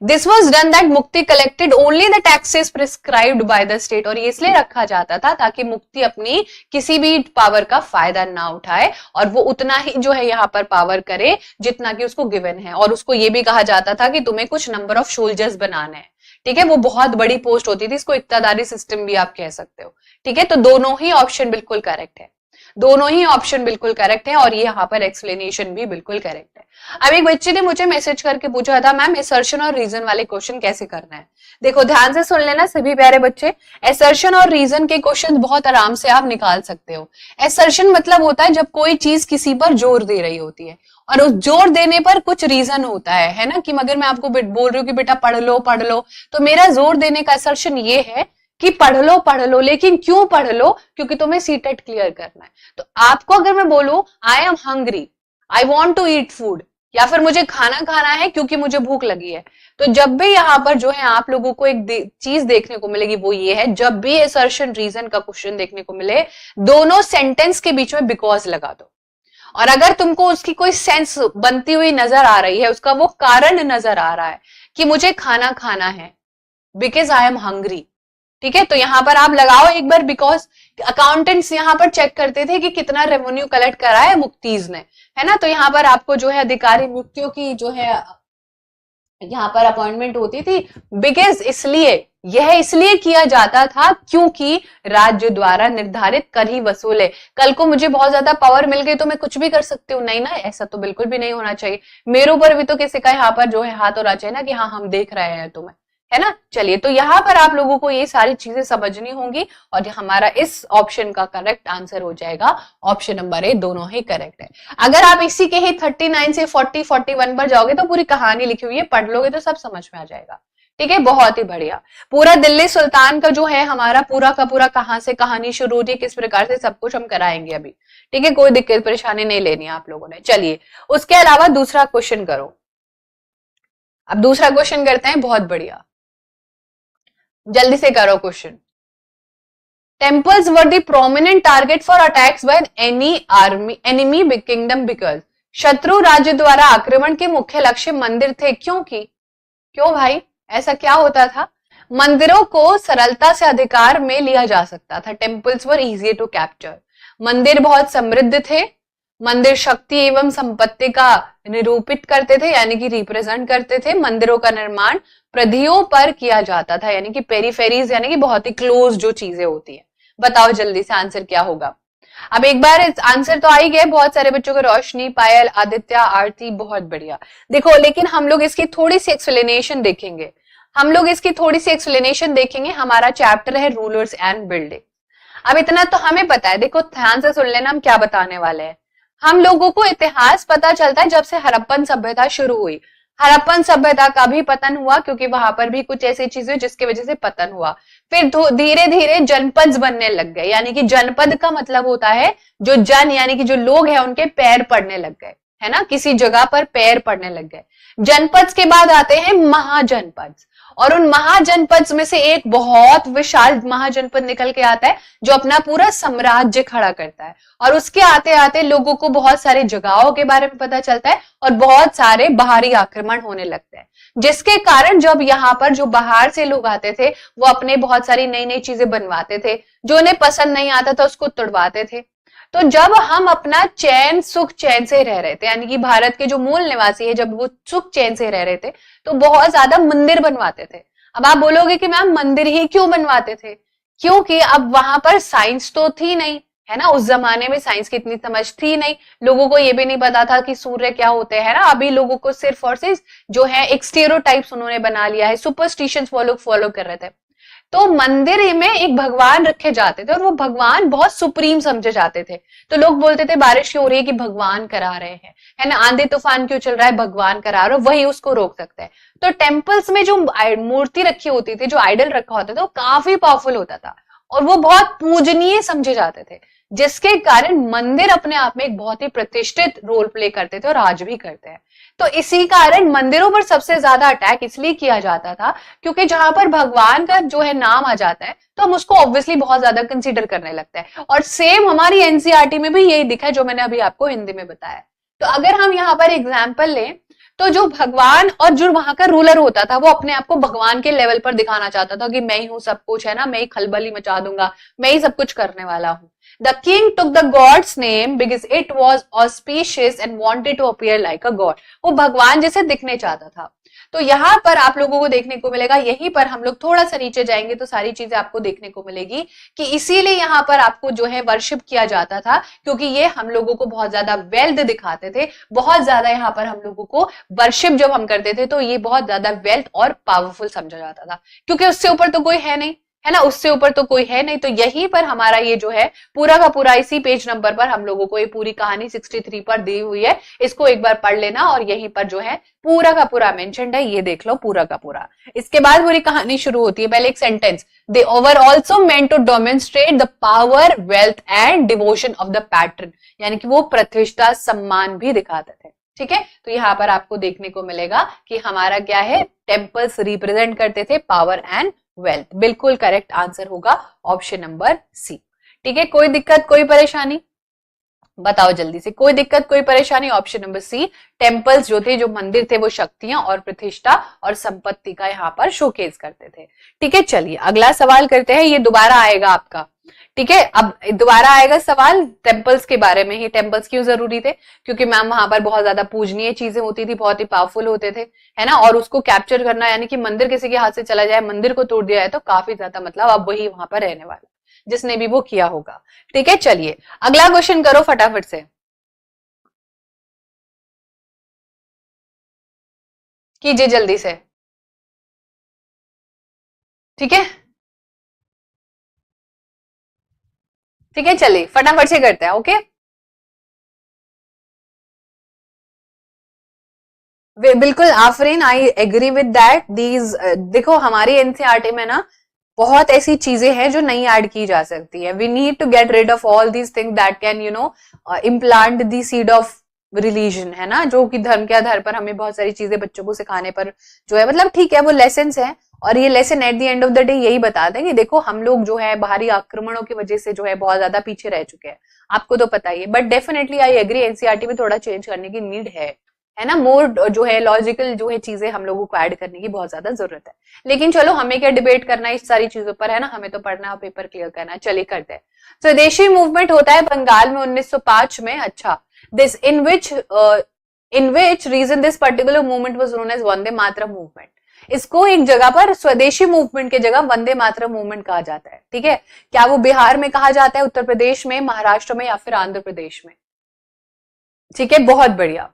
दिस वॉज डन दैट मुक्ति collected only the taxes prescribed bye the state. और ये इसलिए रखा जाता था ताकि मुक्ति अपनी किसी भी पावर का फायदा ना उठाए, और वो उतना ही जो है यहाँ पर पावर करे जितना कि उसको गिवन है। और उसको ये भी कहा जाता था कि तुम्हें कुछ नंबर ऑफ सोल्जर्स बनाने हैं, ठीक है। वो बहुत बड़ी पोस्ट होती थी, इसको इक्तादारी सिस्टम भी आप कह सकते हो, ठीक है। तो दोनों ही ऑप्शन बिल्कुल करेक्ट है, दोनों ही ऑप्शन बिल्कुल करेक्ट है, और ये यहाँ पर एक्सप्लेनेशन भी बिल्कुल करेक्ट है। अब एक बच्चे ने मुझे मैसेज करके पूछा था मैम असर्शन और रीजन वाले क्वेश्चन कैसे करना है। देखो ध्यान से सुन लेना सभी प्यारे बच्चे, असर्शन और रीजन के क्वेश्चन बहुत आराम से आप निकाल सकते हो। असर्शन मतलब होता है जब कोई चीज किसी पर जोर दे रही होती है और उस जोर देने पर कुछ रीजन होता है ना, कि अगर मैं आपको बोल रही हूँ कि बेटा पढ़ लो, तो मेरा जोर देने का असर्शन ये है कि पढ़ लो, लेकिन क्यों पढ़ लो, क्योंकि तुम्हें सीटेट क्लियर करना है। तो आपको अगर मैं बोलूं I am hungry, I want to eat food, या फिर मुझे खाना खाना है क्योंकि मुझे भूख लगी है, तो जब भी यहाँ पर जो है आप लोगों को एक चीज देखने को मिलेगी वो ये है, जब भी असर्शन रीजन का क्वेश्चन देखने को मिले दोनों सेंटेंस के बीच में बिकॉज लगा दो, और अगर तुमको उसकी कोई सेंस बनती हुई नजर आ रही है, उसका वो कारण नजर आ रहा है कि मुझे खाना खाना है बिकॉज आई एम हंग्री, ठीक है, तो यहाँ पर आप लगाओ एक बार, बिकॉज अकाउंटेंट्स यहाँ पर चेक करते थे कि कितना रेवेन्यू कलेक्ट करा है मुक्तीज ने, है ना, तो यहाँ पर आपको जो है अधिकारी मुक्तियों की जो है यहाँ पर अपॉइंटमेंट होती थी, बिकॉज इसलिए यह इसलिए किया जाता था क्योंकि राज्य द्वारा निर्धारित कर ही वसूले। कल को मुझे बहुत ज्यादा पावर मिल गई तो मैं कुछ भी कर सकती हूँ, नहीं ना, ऐसा तो बिल्कुल भी नहीं होना चाहिए। मेरे ऊपर भी तो किसी का यहाँ पर जो है हाथ होना चाहिए ना कि हाँ हम देख रहे हैं तुम्हें, है ना। चलिए, तो यहाँ पर आप लोगों को ये सारी चीजें समझनी होंगी और हमारा इस ऑप्शन का करेक्ट आंसर हो जाएगा ऑप्शन नंबर ए, दोनों ही करेक्ट है। अगर आप इसी के ही 39 से 40 41 पर जाओगे तो पूरी कहानी लिखी हुई है, पढ़ लोगे तो सब समझ में आ जाएगा, ठीक है, बहुत ही बढ़िया। पूरा दिल्ली सुल्तान का जो है हमारा पूरा का पूरा कहां से कहानी शुरू होती है, किस प्रकार से, सब कुछ हम कराएंगे अभी, ठीक है, कोई दिक्कत परेशानी नहीं लेनी है आप लोगों ने। चलिए, उसके अलावा दूसरा क्वेश्चन करो। अब दूसरा क्वेश्चन करते हैं, बहुत बढ़िया, जल्दी से करो question. Temples were the prominent target for attacks by enemy kingdom because, शत्रु राज्य द्वारा आक्रमण के मुख्य लक्ष्य मंदिर थे, क्यों भाई, ऐसा क्या होता था? मंदिरों को सरलता से अधिकार में लिया जा सकता था। Temples were easy to capture, मंदिर बहुत समृद्ध थे, मंदिर शक्ति एवं संपत्ति का निरूपित करते थे यानी कि रिप्रेजेंट करते थे, मंदिरों का निर्माण प्रधियों पर किया जाता था यानी कि पेरीफेरीज यानी कि बहुत ही क्लोज जो चीजें होती है। बताओ जल्दी से आंसर क्या होगा। अब एक बार आंसर तो आ ही गए बहुत सारे बच्चों को, रोशनी, पायल, आदित्य, आरती, बहुत बढ़िया। देखो लेकिन हम लोग इसकी थोड़ी सी एक्सप्लेनेशन देखेंगे, हमारा चैप्टर है रूलर्स एंड बिल्डिंग। अब इतना तो हमें पता है, देखो ध्यान से सुन लेना हम क्या बताने वाले हैं। हम लोगों को इतिहास पता चलता है जब से हड़प्पन सभ्यता शुरू हुई। हड़प्पन सभ्यता का भी पतन हुआ क्योंकि वहां पर भी कुछ ऐसी चीजें जिसकी वजह से पतन हुआ। फिर धीरे धीरे जनपद बनने लग गए, यानी कि जनपद का मतलब होता है जो जन यानी कि जो लोग हैं उनके पैर पड़ने लग गए, है ना, किसी जगह पर पैर पड़ने लग गए। जनपद के बाद आते हैं महाजनपद, और उन महाजनपद में से एक बहुत विशाल महाजनपद निकल के आता है जो अपना पूरा साम्राज्य खड़ा करता है, और उसके आते आते लोगों को बहुत सारी जगहों के बारे में पता चलता है और बहुत सारे बाहरी आक्रमण होने लगते हैं, जिसके कारण जब यहाँ पर जो बाहर से लोग आते थे वो अपने बहुत सारी नई नई चीजें बनवाते थे, जो उन्हें पसंद नहीं आता था उसको तोड़वाते थे। तो जब हम अपना सुख चैन से रह रहे थे, यानी कि भारत के जो मूल निवासी है जब वो सुख चैन से रह रहे थे तो बहुत ज्यादा मंदिर बनवाते थे। अब आप बोलोगे कि मैम मंदिर ही क्यों बनवाते थे? क्योंकि अब वहां पर साइंस तो थी नहीं, है ना, उस जमाने में साइंस की इतनी समझ थी नहीं, लोगों को ये भी नहीं पता था कि सूर्य क्या होते हैं, ना। अभी लोगों को सिर्फ और सिर्फ जो है एक स्टेरियोटाइप्स उन्होंने बना लिया है, सुपरस्टिशंस वो लोग फॉलो कर रहे थे। तो मंदिर में एक भगवान रखे जाते थे और वो भगवान बहुत सुप्रीम समझे जाते थे। तो लोग बोलते थे बारिश क्यों हो रही है कि भगवान करा रहे हैं, है ना, आंधी तूफान क्यों चल रहा है, भगवान करा रहे, वही उसको रोक सकता है। तो टेम्पल्स में जो मूर्ति रखी होती थी, जो आइडल रखा होता था, वो काफी पावरफुल होता था और वो बहुत पूजनीय समझे जाते थे, जिसके कारण मंदिर अपने आप में एक बहुत ही प्रतिष्ठित रोल प्ले करते थे और आज भी करते हैं। तो इसी कारण मंदिरों पर सबसे ज्यादा अटैक इसलिए किया जाता था क्योंकि जहां पर भगवान का जो है नाम आ जाता है तो हम उसको ऑब्वियसली बहुत ज्यादा कंसीडर करने लगते हैं। और सेम हमारी एनसीईआरटी में भी यही दिखा है जो मैंने अभी आपको हिंदी में बताया। तो अगर हम यहाँ पर एग्जाम्पल लें तो जो भगवान और जो वहां का रूलर होता था वो अपने आप को भगवान के लेवल पर दिखाना चाहता था कि मैं ही हूं सब कुछ, है ना, मैं ही खलबली मचा दूंगा, मैं ही सब कुछ करने वाला हूं। The king took the god's name because it was auspicious and wanted to appear like a god. वो भगवान जैसे दिखने चाहता था। तो यहाँ पर आप लोगों को देखने को मिलेगा, यहीं पर हम लोग थोड़ा सा नीचे जाएंगे तो सारी चीजें आपको देखने को मिलेगी कि इसीलिए यहाँ पर आपको जो है वर्शिप किया जाता था, क्योंकि ये हम लोगों को बहुत ज्यादा वेल्थ दिखाते थे, बहुत ज्यादा यहाँ पर हम लोगों को वर्शिप जब हम करते थे तो ये बहुत ज्यादा वेल्थ और पावरफुल समझा जाता था, क्योंकि उससे ऊपर तो कोई है नहीं, है ना, उससे ऊपर तो कोई है नहीं। तो यहीं पर हमारा ये जो है पूरा का पूरा इसी पेज नंबर पर हम लोगों को ये पूरी कहानी 63 पर दी हुई है, इसको एक बार पढ़ लेना और यहीं पर जो है पूरा का पूरा मेंशन्ड है, ये देख लो पूरा का पूरा। इसके बाद पूरी कहानी शुरू होती है, पहले एक sentence, they were also meant to demonstrate the power wealth and devotion of the pattern, यानी कि वो प्रतिष्ठा सम्मान भी दिखाते थे। ठीक है, तो यहाँ पर आपको देखने को मिलेगा कि हमारा क्या है, टेम्पल्स रिप्रेजेंट करते थे पावर एंड वेल्थ। बिल्कुल करेक्ट आंसर होगा ऑप्शन नंबर सी। ठीक है, कोई दिक्कत कोई परेशानी बताओ जल्दी से, कोई दिक्कत कोई परेशानी? ऑप्शन नंबर सी, टेम्पल्स जो थे, जो मंदिर थे, वो शक्तियां और प्रतिष्ठा और संपत्ति का यहाँ पर शोकेस करते थे। ठीक है, चलिए अगला सवाल करते हैं, ये दोबारा आएगा आपका। ठीक है, अब दोबारा आएगा सवाल टेम्पल्स के बारे में ही। टेम्पल्स क्यों जरूरी थे? क्योंकि मैम वहां पर बहुत ज्यादा पूजनीय चीजें होती थी, बहुत ही पावरफुल होते थे, है ना, और उसको कैप्चर करना, यानी कि मंदिर किसी के हाथ से चला जाए, मंदिर को तोड़ दिया जाए तो काफी ज्यादा मतलब अब वही वहां पर रहने वाला जिसने भी वो किया होगा। ठीक है, चलिए अगला क्वेश्चन करो फटाफट से, कीजिए जल्दी से। ठीक है, ठीक है, चलिए फटाफट से करते हैं। ओके, बिल्कुल Afreen, I agree with that. These देखो हमारी एनसीईआरटी में ना बहुत ऐसी चीजें हैं जो नहीं ऐड की जा सकती है। We need to get rid of all these things that can implant the seed of religion, है ना, जो कि धर्म के आधार पर हमें बहुत सारी चीजें बच्चों को सिखाने पर जो है मतलब ठीक है वो लेसन है, और ये lesson at the end of the day यही बता दें कि देखो हम लोग जो है बाहरी आक्रमणों की वजह से जो है बहुत ज्यादा पीछे रह चुके हैं, आपको तो पता ही है। But definitely I agree, NCERT में थोड़ा चेंज करने की नीड है ना, मोर जो है लॉजिकल जो है चीजें हम लोगों को ऐड करने की बहुत ज्यादा जरूरत है। लेकिन चलो हमें क्या डिबेट करना है इस सारी चीजों पर, है ना, हमें तो पढ़ना और पेपर क्लियर करना है। चलिए करते हैं। स्वदेशी मूवमेंट होता है बंगाल में 1905 में। अच्छा, this in which region this particular movement was known as Vande Mataram movement. इसको एक जगह पर स्वदेशी मूवमेंट के जगह वंदे मातरम मूवमेंट कहा जाता है। ठीक है, क्या वो बिहार में कहा जाता है, उत्तर प्रदेश में, महाराष्ट्र में, या फिर आंध्र प्रदेश में? ठीक है, बहुत बढ़िया,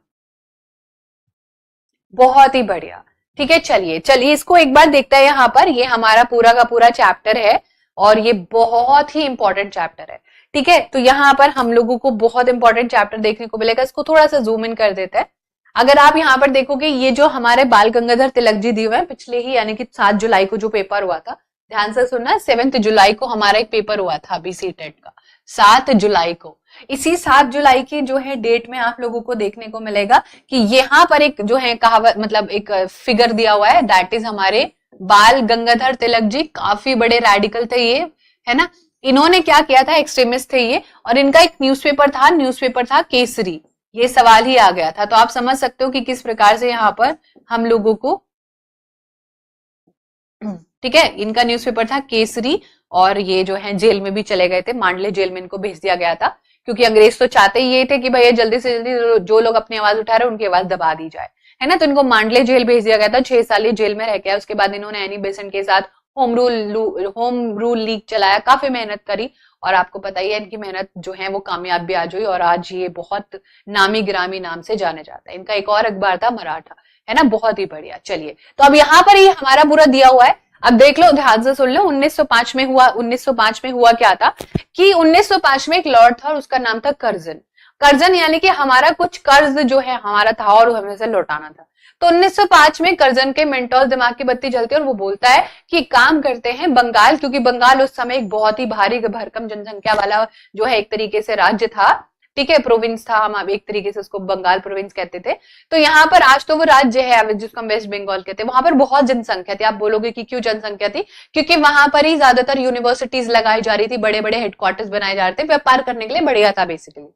बहुत ही बढ़िया। ठीक है, चलिए चलिए इसको एक बार देखते हैं। यहाँ पर ये हमारा पूरा का पूरा चैप्टर है और ये बहुत ही इंपॉर्टेंट चैप्टर है। ठीक है, तो यहाँ पर हम लोगों को बहुत इंपॉर्टेंट चैप्टर देखने को मिलेगा। इसको थोड़ा सा जूम इन कर देते हैं। अगर आप यहाँ पर देखोगे, ये जो हमारे बाल गंगाधर तिलक जी दिए हुए हैं पिछले ही यानी कि 7 जुलाई को जो पेपर हुआ था, ध्यान से सुनना, 7 जुलाई को हमारा एक पेपर हुआ था बीसी टेट का, 7 जुलाई को। इसी 7 जुलाई की जो है डेट में आप लोगों को देखने को मिलेगा कि यहाँ पर एक जो है कहावत मतलब एक फिगर दिया हुआ है, दैट इज हमारे बाल गंगाधर तिलक जी। काफी बड़े रेडिकल थे ये, है ना। इन्होंने क्या किया था, एक्सट्रीमिस्ट थे ये, और इनका एक न्यूज़पेपर था केसरी। ये सवाल ही आ गया था, तो आप समझ सकते हो कि किस प्रकार से यहाँ पर हम लोगों को, ठीक है, इनका न्यूज़पेपर था केसरी, और ये जो है जेल में भी चले गए थे, मांडले जेल में इनको भेज दिया गया था, क्योंकि अंग्रेज तो चाहते ही ये थे कि भैया जल्दी से जल्दी जो लोग अपनी आवाज उठा रहे हैं उनकी आवाज दबा दी जाए, है ना। तो इनको मांडले जेल भेज दिया गया था, 6 साल ये जेल में रह गया। उसके बाद इन्होंने एनी बेसेंट के साथ होम रूल लीग चलाया, काफी मेहनत करी, और आपको पता ही है इनकी मेहनत जो है वो कामयाब भी आज हुई, और आज ये बहुत नामी गिरामी नाम से जाने जाता है। इनका एक और अखबार था मराठा, है ना, बहुत ही बढ़िया। चलिए, तो अब यहाँ पर ये हमारा पूरा दिया हुआ है, अब देख लो, ध्यान से सुन लो। 1905 में हुआ, 1905 में हुआ क्या था कि 1905 में एक लॉर्ड था और उसका नाम था कर्जन। कर्जन यानी कि हमारा कुछ कर्ज जो है हमारा था और हमें से लौटाना था। तो 1905 में कर्जन के मेंटोर दिमाग की बत्ती जलती है और वो बोलता है कि काम करते हैं बंगाल, क्योंकि बंगाल उस समय एक बहुत ही भारी भरकम जनसंख्या वाला जो है एक तरीके से राज्य था, ठीक है, प्रोविंस था, हम एक तरीके से उसको बंगाल प्रोविंस कहते थे। तो यहाँ पर आज तो वो राज्य है जिसको हम वेस्ट बंगाल कहते हैं, वहां पर बहुत जनसंख्या थी। आप बोलोगे कि क्यों जनसंख्या थी? क्योंकि वहां पर ही ज्यादातर यूनिवर्सिटीज लगाई जा रही थी, बड़े बड़े हेडक्वार्टर्स बनाए जा रहे थे, व्यापार करने के लिए बढ़िया था बेसिकली।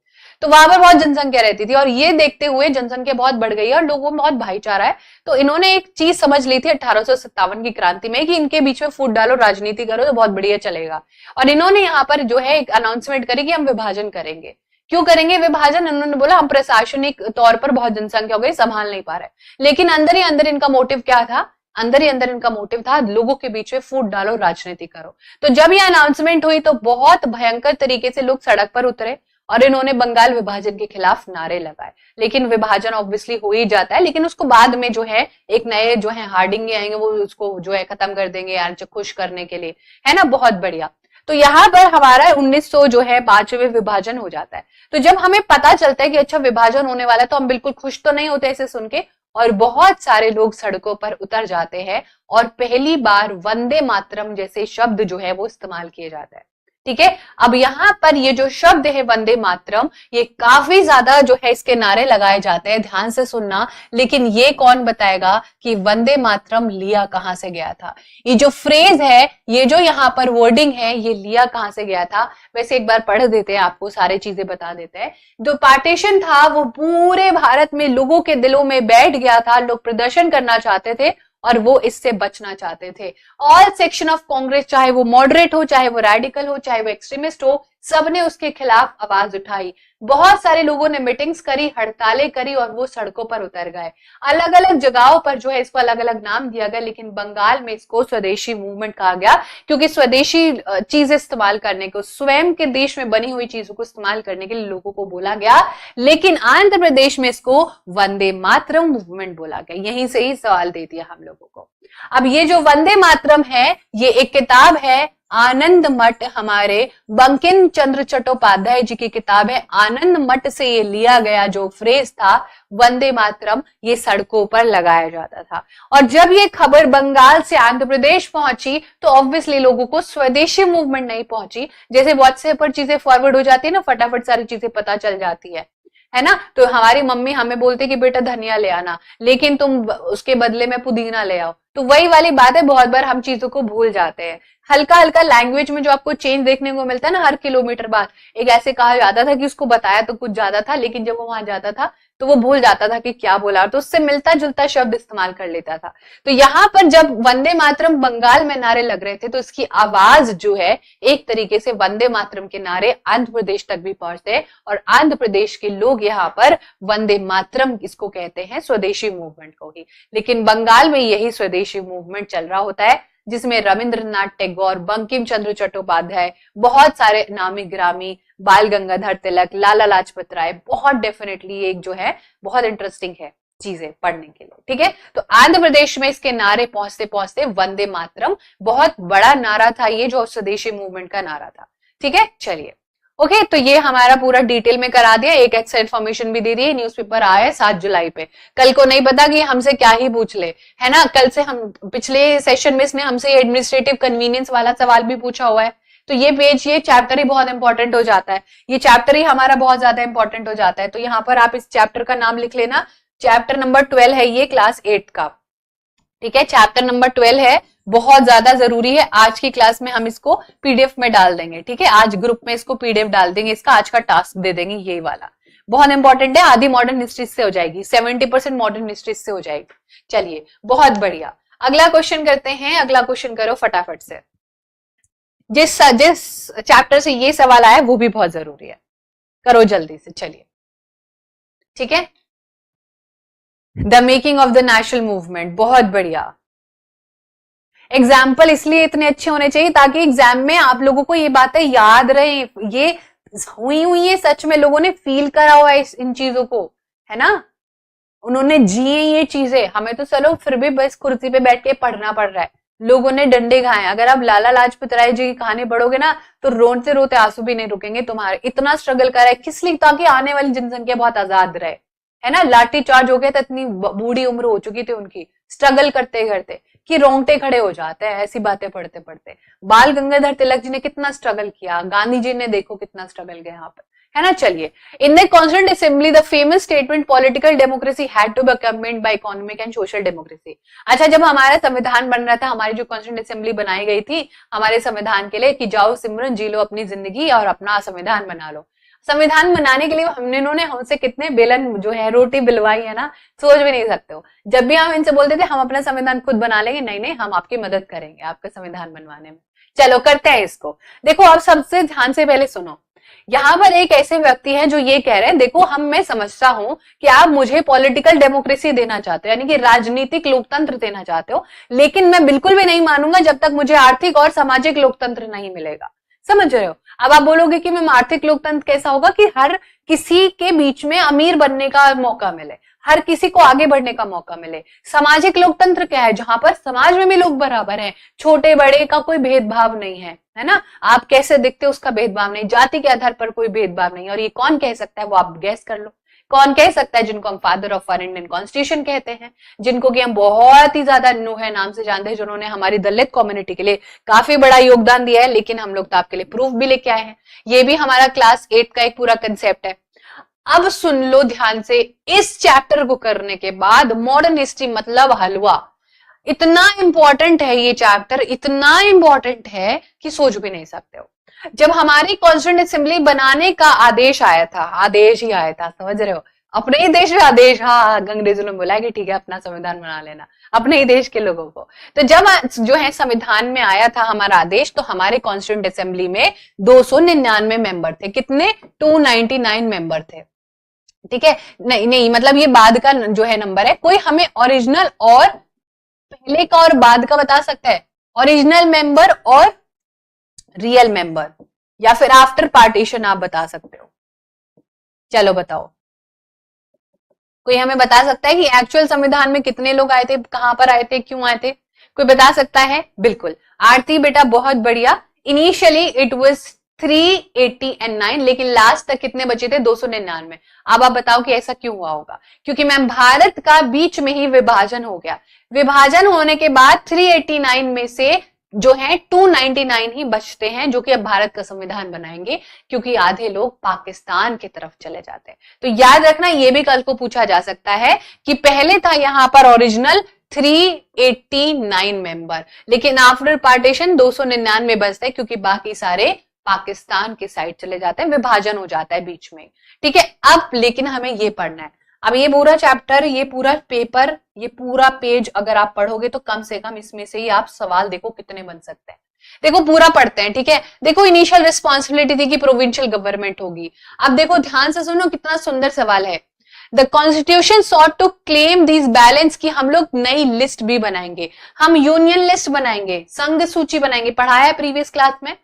तो वहां पर बहुत जनसंख्या रहती थी, और ये देखते हुए जनसंख्या बहुत बढ़ गई है और लोगों में बहुत भाईचारा है, तो इन्होंने एक चीज समझ ली थी 1857 की क्रांति में कि इनके बीच में फूट डालो, राजनीति करो तो बहुत बढ़िया चलेगा। और इन्होंने यहाँ पर जो है एक अनाउंसमेंट करी कि हम विभाजन करेंगे। क्यों करेंगे विभाजन? उन्होंने बोला हम प्रशासनिक तौर पर बहुत जनसंख्या हो गई, संभाल नहीं पा रहे। लेकिन अंदर ही अंदर इनका मोटिव क्या था? अंदर ही अंदर इनका मोटिव था लोगों के बीच में फूट डालो, राजनीति करो। तो जब ये अनाउंसमेंट हुई तो बहुत भयंकर तरीके से लोग सड़क पर उतरे और इन्होंने बंगाल विभाजन के खिलाफ नारे लगाए। लेकिन विभाजन ऑब्वियसली हो ही जाता है, लेकिन उसको बाद में जो है एक नए जो है हार्डिंग आएंगे, वो उसको जो है खत्म कर देंगे यार, खुश करने के लिए, है ना। बहुत बढ़िया। तो यहाँ पर हमारा 1900 जो है 5वें विभाजन हो जाता है। तो जब हमें पता चलता है कि अच्छा विभाजन होने वाला है, तो हम बिल्कुल खुश तो नहीं होते ऐसे सुन के, और बहुत सारे लोग सड़कों पर उतर जाते हैं और पहली बार वंदे मातरम जैसे शब्द जो है वो इस्तेमाल किए जाते हैं। ठीक है। अब यहाँ पर ये जो शब्द है वंदे मातरम, ये काफी ज्यादा जो है इसके नारे लगाए जाते हैं, ध्यान से सुनना। लेकिन ये कौन बताएगा कि वंदे मातरम लिया कहां से गया था? ये जो फ्रेज है, ये जो यहाँ पर वर्डिंग है, ये लिया कहां से गया था? वैसे एक बार पढ़ देते हैं, आपको सारी चीजें बता देते हैं। जो पार्टीशन था वो पूरे भारत में लोगों के दिलों में बैठ गया था, लोग प्रदर्शन करना चाहते थे और वो इससे बचना चाहते थे। ऑल सेक्शन ऑफ कांग्रेस, चाहे वो मॉडरेट हो, चाहे वो रेडिकल हो, चाहे वो एक्सट्रीमिस्ट हो, सबने उसके खिलाफ आवाज उठाई। बहुत सारे लोगों ने मीटिंग्स करी, हड़तालें करी और वो सड़कों पर उतर गए। अलग अलग जगहों पर जो है इसको अलग अलग नाम दिया गया, लेकिन बंगाल में इसको स्वदेशी मूवमेंट कहा गया, क्योंकि स्वदेशी चीजें इस्तेमाल करने को, स्वयं के देश में बनी हुई चीजों को इस्तेमाल करने के लिए लोगों को बोला गया। लेकिन आंध्र प्रदेश में इसको वंदे मातरम मूवमेंट बोला गया। यहीं से ही सवाल दे दिया हम लोगों को। अब ये जो वंदे मातरम है, ये एक किताब है आनंद मठ, हमारे बंकिम चंद्र चट्टोपाध्याय जी की किताब है। आनंद मठ से ये लिया गया जो फ्रेज था वंदे मातरम, ये सड़कों पर लगाया जाता था। और जब ये खबर बंगाल से आंध्र प्रदेश पहुंची तो ऑब्वियसली लोगों को स्वदेशी मूवमेंट नहीं पहुंची। जैसे व्हाट्सएप पर चीजें फॉरवर्ड हो जाती है ना, फटाफट सारी चीजें पता चल जाती है ना। तो हमारी मम्मी हमें बोलती कि बेटा धनिया ले आना, लेकिन तुम उसके बदले में पुदीना ले आओ। तो वही वाली बात है, बहुत बार हम चीजों को भूल जाते हैं। हल्का हल्का लैंग्वेज में जो आपको चेंज देखने को मिलता है ना हर किलोमीटर बाद। एक ऐसे कहा जाता था कि उसको बताया तो कुछ ज्यादा था, लेकिन जब वो वहां जाता था तो वो भूल जाता था कि क्या बोला, तो उससे मिलता जुलता शब्द इस्तेमाल कर लेता था। तो यहाँ पर जब वंदे मातरम बंगाल में नारे लग रहे थे तो इसकी आवाज जो है एक तरीके से वंदे मातरम के नारे आंध्र प्रदेश तक भी पहुंचते, और आंध्र प्रदेश के लोग यहाँ पर वंदे मातरम इसको कहते हैं, स्वदेशी मूवमेंट को ही। लेकिन बंगाल में यही स्वदेशी मूवमेंट चल रहा होता है, जिसमें रविंद्रनाथ टैगोर, बंकिम चंद्र चट्टोपाध्याय, बहुत सारे नामी ग्रामी, बाल गंगाधर तिलक, लाला लाजपत राय, बहुत डेफिनेटली एक जो है बहुत इंटरेस्टिंग है चीजें पढ़ने के लिए। ठीक है। तो आंध्र प्रदेश में इसके नारे पहुंचते पहुंचते वंदे मातरम बहुत बड़ा नारा था, ये जो स्वदेशी मूवमेंट का नारा था। ठीक है। चलिए ओके, तो ये हमारा पूरा डिटेल में करा दिया, एक एक्स्ट्रा इन्फॉर्मेशन भी दे दी। न्यूज़पेपर आया है 7 जुलाई पे। कल को नहीं पता कि हमसे क्या ही पूछ ले, है ना। कल से हम पिछले सेशन में इसने हमसे एडमिनिस्ट्रेटिव कन्वीनियंस वाला सवाल भी पूछा हुआ है। तो ये पेज, ये चैप्टर ही बहुत इंपॉर्टेंट हो जाता है, ये चैप्टर ही हमारा बहुत ज्यादा इंपॉर्टेंट हो जाता है। तो यहाँ पर आप इस चैप्टर का नाम लिख लेना, चैप्टर नंबर 12 है ये, क्लास 8 का। ठीक है, चैप्टर नंबर 12 है, बहुत ज्यादा जरूरी है। आज की क्लास में हम इसको पीडीएफ में डाल देंगे। ठीक है, आज ग्रुप में इसको पीडीएफ डाल देंगे, इसका आज का टास्क दे देंगे, ये वाला बहुत इंपॉर्टेंट है। आधी मॉडर्न हिस्ट्री से हो जाएगी, 70% मॉडर्न हिस्ट्री से हो जाएगी। चलिए बहुत बढ़िया, अगला क्वेश्चन करते हैं। अगला क्वेश्चन करो फटाफट से। जिस चैप्टर से ये सवाल आया वो भी बहुत जरूरी है, करो जल्दी से। चलिए ठीक है, the making of the national movement, बहुत बढ़िया। एग्जाम्पल इसलिए इतने अच्छे होने चाहिए ताकि एग्जाम में आप लोगों को ये बातें याद रहे, ये हुई है सच में, लोगों ने फील करा हुआ है इन चीजों को, है ना। उन्होंने जिए ये चीजें, हमें तो चलो फिर भी बस कुर्सी पे बैठ के पढ़ना पड़ रहा है, लोगों ने डंडे खाए। अगर आप लाला लाजपत राय जी की कहानी पढ़ोगे ना तो रोते रोते आंसू भी नहीं रुकेंगे तुम्हारे, इतना स्ट्रगल करा है। किस लिए? ताकि आने वाली जनसंख्या बहुत आजाद रहे, है ना। लाठी चार्ज हो गया था, इतनी बूढ़ी उम्र हो चुकी थी उनकी स्ट्रगल करते करते कि रोंगटे खड़े हो जाते हैं ऐसी बातें पढ़ते पढ़ते। बाल गंगाधर तिलक जी ने कितना स्ट्रगल किया, गांधी जी ने देखो कितना स्ट्रगल किया यहाँ पर, है ना। चलिए, in the constituent assembly the famous statement political democracy had to be accompanied by economic and social democracy. अच्छा, जब हमारा संविधान बन रहा था, हमारी जो कॉन्स्टिट्यूंट असेंबली बनाई गई थी हमारे संविधान के लिए कि जाओ सिमरन जी लो अपनी जिंदगी और अपना संविधान बना लो। संविधान बनाने के लिए इन्होंने हमसे कितने बेलन जो है रोटी बिलवाई है ना, सोच भी नहीं सकते हो। जब भी हम इनसे बोलते थे हम अपना संविधान खुद बना लेंगे, नहीं नहीं हम आपकी मदद करेंगे आपका संविधान बनवाने में। चलो करते हैं इसको। देखो आप सबसे ध्यान से पहले सुनो, यहाँ पर एक ऐसे व्यक्ति हैं जो ये कह रहे हैं, देखो मैं समझता हूं कि आप मुझे पॉलिटिकल डेमोक्रेसी देना चाहते हो, यानी कि राजनीतिक लोकतंत्र देना चाहते हो, लेकिन मैं बिल्कुल भी नहीं मानूंगा जब तक मुझे आर्थिक और सामाजिक लोकतंत्र नहीं मिलेगा। समझ रहे हो? अब आप बोलोगे कि मैम आर्थिक लोकतंत्र कैसा होगा कि हर किसी के बीच में अमीर बनने का मौका मिले, हर किसी को आगे बढ़ने का मौका मिले। सामाजिक लोकतंत्र क्या है? जहां पर समाज में भी लोग बराबर हैं, छोटे बड़े का कोई भेदभाव नहीं है, है ना? आप कैसे दिखते हो उसका भेदभाव नहीं, जाति के आधार पर कोई भेदभाव नहीं। और ये कौन कह सकता है? वो आप गैस कर लो, कौन कह सकता है? जिनको हम father of our Indian constitution कहते हैं, जिनको कि हम बहुत ही ज्यादा नूह नाम से जानते हैं, जिन्होंने हमारी दलित कम्युनिटी के लिए काफी बड़ा योगदान दिया है। लेकिन हम लोग तो आपके लिए प्रूफ भी लेके आए हैं। ये भी हमारा क्लास 8 का एक पूरा कंसेप्ट है। अब सुन लो ध्यान से, इस चैप्टर को करने के बाद मॉडर्न हिस्ट्री मतलब हलवा, इतना इंपॉर्टेंट है ये चैप्टर, इतना इंपॉर्टेंट है कि सोच भी नहीं सकते हो। जब हमारी कॉन्स्टिट्यूएंट असेंबली बनाने का आदेश आया था, आदेश ही आया था, समझ रहे हो? अपने ही देश में आदेश, हाँ अंग्रेजों ने बोला कि ठीक है अपना संविधान बना लेना, अपने ही देश के लोगों को। तो जब जो है संविधान में आया था हमारा आदेश, तो हमारे कॉन्स्टिट्यूएंट असेंबली में 299 मेंबर थे। कितने? 299 मेंबर थे। ठीक है, नहीं मतलब ये बाद का जो है नंबर है। कोई हमें ओरिजिनल और पहले का और बाद का बता सकता है? ओरिजिनल मेंबर और रियल मेंबर, या फिर आफ्टर पार्टीशन आप बता सकते हो? चलो बताओ, कोई हमें बता सकता है कि एक्चुअल संविधान में कितने लोग आए थे, कहां पर आए थे, क्यों आए थे? कोई बता सकता है? बिल्कुल आरती बेटा, बहुत बढ़िया। इनिशियली इट वाज 389, लेकिन लास्ट तक कितने बचे थे? 299। अब आप बताओ कि ऐसा क्यों हुआ होगा? क्योंकि मैम भारत का बीच में ही विभाजन हो गया। विभाजन होने के बाद 389 में से जो है 299 ही बचते हैं, जो कि अब भारत का संविधान बनाएंगे, क्योंकि आधे लोग पाकिस्तान की तरफ चले जाते हैं। तो याद रखना, ये भी कल को पूछा जा सकता है कि पहले था यहां पर ओरिजिनल 389 मेंबर, लेकिन आफ्टर पार्टीशन 299 बचते हैं, क्योंकि बाकी सारे पाकिस्तान की साइड चले जाते हैं, विभाजन हो जाता है बीच में। ठीक है, अब लेकिन हमें ये पढ़ना है। अब ये पूरा चैप्टर, ये पूरा पेपर, ये पूरा पेज अगर आप पढ़ोगे तो कम से कम इसमें से ही आप सवाल देखो कितने बन सकते हैं। देखो पूरा पढ़ते हैं, ठीक है। देखो इनिशियल रिस्पॉन्सिबिलिटी थी कि प्रोविंशियल गवर्नमेंट होगी। अब देखो ध्यान से सुनो, कितना सुंदर सवाल है। The constitution sought to claim this balance, की हम लोग नई लिस्ट भी बनाएंगे, हम यूनियन लिस्ट बनाएंगे, संघ सूची बनाएंगे, पढ़ाया है प्रीवियस क्लास में।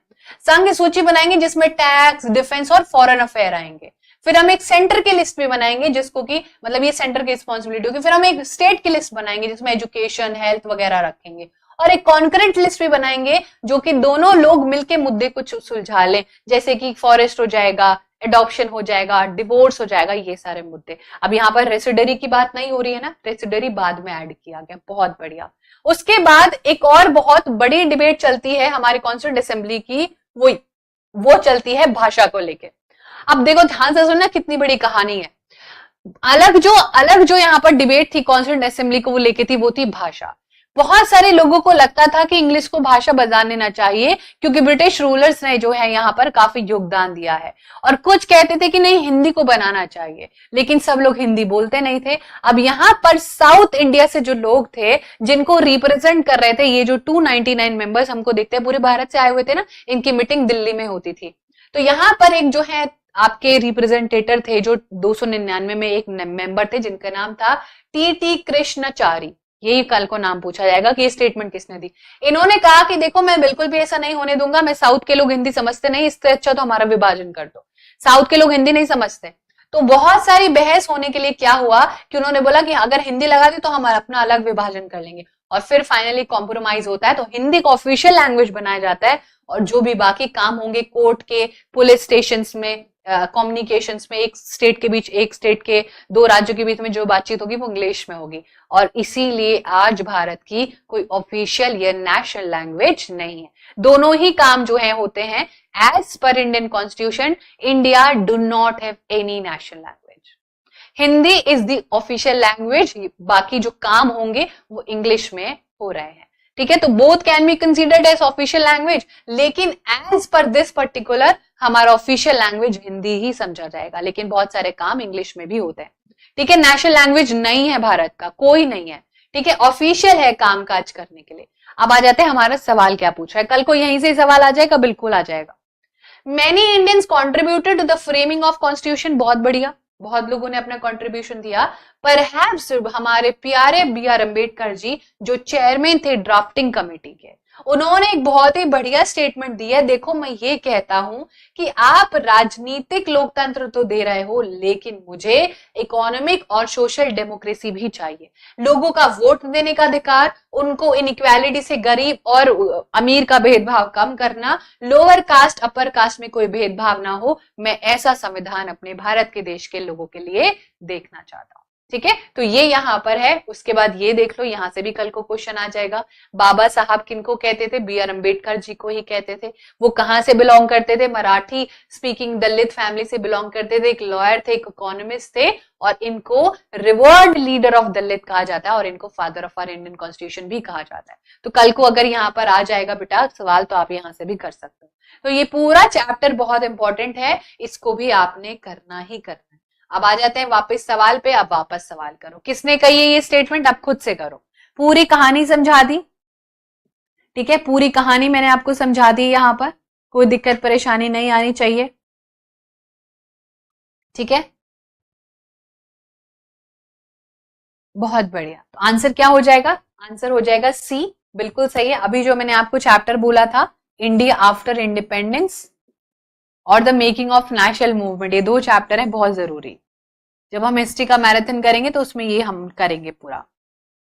संघ सूची बनाएंगे जिसमें टैक्स, डिफेंस और फॉरेन अफेयर आएंगे। फिर हम एक सेंटर की लिस्ट भी बनाएंगे, जिसको कि मतलब ये सेंटर की रिस्पॉन्सिबिलिटी होगी। फिर हम एक स्टेट की लिस्ट बनाएंगे जिसमें एजुकेशन, हेल्थ वगैरह रखेंगे, और एक कॉन्करेंट लिस्ट भी बनाएंगे जो कि दोनों लोग मिलके मुद्दे को सुलझा लें, जैसे कि फॉरेस्ट हो जाएगा, एडॉप्शन हो जाएगा, डिवोर्स हो जाएगा, ये सारे मुद्दे। अब यहाँ पर रेसिडरी की बात नहीं हो रही है ना, रेसिडरी बाद में ऐड किया गया, बहुत बढ़िया। उसके बाद एक और बहुत बड़ी डिबेट चलती है हमारी कॉन्स्टिट्यूएंट असेंबली की, वो चलती है भाषा को लेके। अब देखो ध्यान से सुनना, कितनी बड़ी कहानी है। अलग जो यहाँ पर डिबेट थी कॉन्स्टिट्यूएंट असेंबली को वो लेके थी, वो थी भाषा। बहुत सारे लोगों को लगता था कि इंग्लिश को भाषा बना देना चाहिए, क्योंकि ब्रिटिश रूलर्स ने जो है यहाँ पर काफी योगदान दिया है, और कुछ कहते थे कि नहीं हिंदी को बनाना चाहिए, लेकिन सब लोग हिंदी बोलते नहीं थे। अब यहाँ पर साउथ इंडिया से जो लोग थे, जिनको रिप्रेजेंट कर रहे थे, ये जो 299 मेंबर्स हमको देखते हैं पूरे भारत से आए हुए थे ना, इनकी मीटिंग दिल्ली में होती थी। तो यहाँ पर एक जो है आपके रिप्रेजेंटेटर थे, जो 299 में एक मेंबर थे, जिनका नाम था टी कृष्णाचारी। यही कल को नाम पूछा जाएगा कि ये स्टेटमेंट किसने दी। इन्होंने कहा कि देखो मैं बिल्कुल भी ऐसा नहीं होने दूंगा, मैं साउथ के लोग हिंदी समझते नहीं, इससे अच्छा तो हमारा विभाजन कर दो। साउथ के लोग हिंदी नहीं समझते, तो बहुत सारी बहस होने के लिए क्या हुआ कि उन्होंने बोला कि अगर हिंदी लगा दी तो हम अपना अलग विभाजन कर लेंगे, और फिर फाइनली कॉम्प्रोमाइज होता है, तो हिंदी को ऑफिशियल लैंग्वेज बनाया जाता है, और जो भी बाकी काम होंगे कोर्ट के, पुलिस स्टेशन में, कम्युनिकेशंस में, एक स्टेट के बीच, एक स्टेट के दो राज्यों के बीच में जो बातचीत होगी वो इंग्लिश में होगी। और इसीलिए आज भारत की कोई ऑफिशियल या नेशनल लैंग्वेज नहीं है। दोनों ही काम जो है होते हैं as per Indian constitution, India do not have any national language. Hindi is the official language, बाकी जो काम होंगे वो इंग्लिश में हो रहे हैं। ठीक है, तो both can be considered as official language, लेकिन एज पर दिस पर्टिकुलर हमारा ऑफिशियल लैंग्वेज हिंदी ही समझा जाएगा, लेकिन बहुत सारे काम इंग्लिश में भी होते हैं। ठीक है, नेशनल लैंग्वेज नहीं है भारत का, कोई नहीं है। ठीक है, ऑफिशियल है काम काज करने के लिए। अब आ जाते हैं हमारा सवाल क्या पूछा है, कल को यहीं से सवाल आ जाएगा, बिल्कुल आ जाएगा। Many Indians contributed to the framing of constitution, बहुत बढ़िया, बहुत लोगों ने अपना कंट्रीब्यूशन दिया। परहैप्स हमारे प्यारे बी आर अम्बेडकर जी जो चेयरमैन थे ड्राफ्टिंग कमेटी के, उन्होंने एक बहुत ही बढ़िया स्टेटमेंट दी है। देखो मैं ये कहता हूं कि आप राजनीतिक लोकतंत्र तो दे रहे हो, लेकिन मुझे इकोनॉमिक और सोशल डेमोक्रेसी भी चाहिए। लोगों का वोट देने का अधिकार, उनको इनइक्वालिटी से गरीब और अमीर का भेदभाव कम करना, लोअर कास्ट अपर कास्ट में कोई भेदभाव ना हो, मैं ऐसा संविधान अपने भारत के देश के लोगों के लिए देखना चाहता हूं। ठीक है, तो ये यहां पर है। उसके बाद ये देख लो, यहां से भी कल को क्वेश्चन आ जाएगा। बाबा साहब किनको कहते थे? बी आर अम्बेडकर जी को ही कहते थे। वो कहां से बिलोंग करते थे? मराठी स्पीकिंग दलित फैमिली से बिलोंग करते थे। एक लॉयर थे, एक इकोनॉमिस्ट थे, और इनको रिवर्ड लीडर ऑफ दलित कहा जाता है, और इनको father of our Indian constitution भी कहा जाता है। तो कल को अगर यहाँ पर आ जाएगा बेटा सवाल, तो आप यहां से भी कर सकते हो। तो ये पूरा चैप्टर बहुत इंपॉर्टेंट है, इसको भी आपने करना ही करना है। अब आ जाते हैं वापस सवाल पे। अब वापस सवाल करो, किसने कही है ये स्टेटमेंट, अब खुद से करो। पूरी कहानी समझा दी, ठीक है, पूरी कहानी मैंने आपको समझा दी। यहां पर कोई दिक्कत परेशानी नहीं आनी चाहिए, ठीक है, बहुत बढ़िया। तो आंसर क्या हो जाएगा? आंसर हो जाएगा सी, बिल्कुल सही है। अभी जो मैंने आपको चैप्टर बोला था, इंडिया आफ्टर इंडिपेंडेंस और the making of national movement, ये दो चैप्टर हैं बहुत जरूरी। जब हम हिस्ट्री का मैराथन करेंगे तो उसमें ये हम करेंगे पूरा।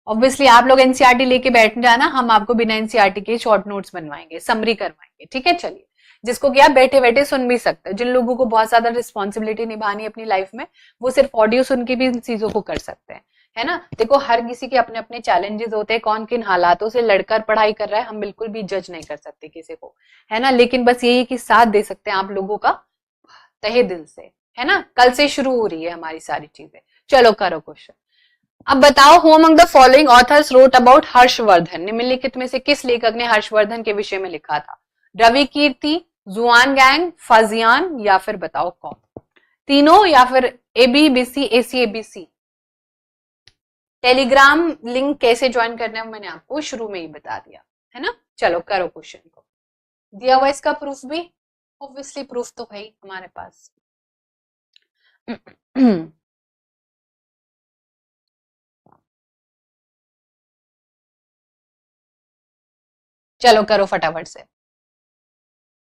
ऑब्वियसली आप लोग एनसीईआरटी लेके बैठ जाना, हम आपको बिना एनसीईआरटी के शॉर्ट नोट्स बनवाएंगे, समरी करवाएंगे, ठीक है। चलिए, जिसको क्या बैठे बैठे सुन भी सकते हैं, जिन लोगों को बहुत ज्यादा रिस्पॉन्सिबिलिटी निभानी है अपनी लाइफ में, वो सिर्फ ऑडियो सुन के भी इन चीजों को कर सकते हैं, है ना। देखो हर किसी के अपने अपने चैलेंजेस होते हैं, कौन किन हालातों से लड़कर पढ़ाई कर रहा है, हम बिल्कुल भी जज नहीं कर सकते किसी को, है ना। लेकिन बस यही कि साथ दे सकते हैं आप लोगों का तहे दिल से, है ना। कल से शुरू हो रही है हमारी सारी चीजें। चलो करो क्वेश्चन। अब बताओ, who among the following authors wrote about Harshvardhan, निम्नलिखित में से किस लेखक ने हर्षवर्धन के विषय में लिखा था? रवि कीर्ति, जुआनगैंग, फाजियान, या फिर बताओ कौन? तीनों, या फिर एबीबीसी, एसीएबीसी? टेलीग्राम लिंक कैसे ज्वाइन करना है मैंने आपको शुरू में ही बता दिया, है ना। चलो करो क्वेश्चन को। दिया हुआ इसका प्रूफ भी, ऑब्वियसली प्रूफ तो है ही हमारे पास। चलो करो फटाफट से।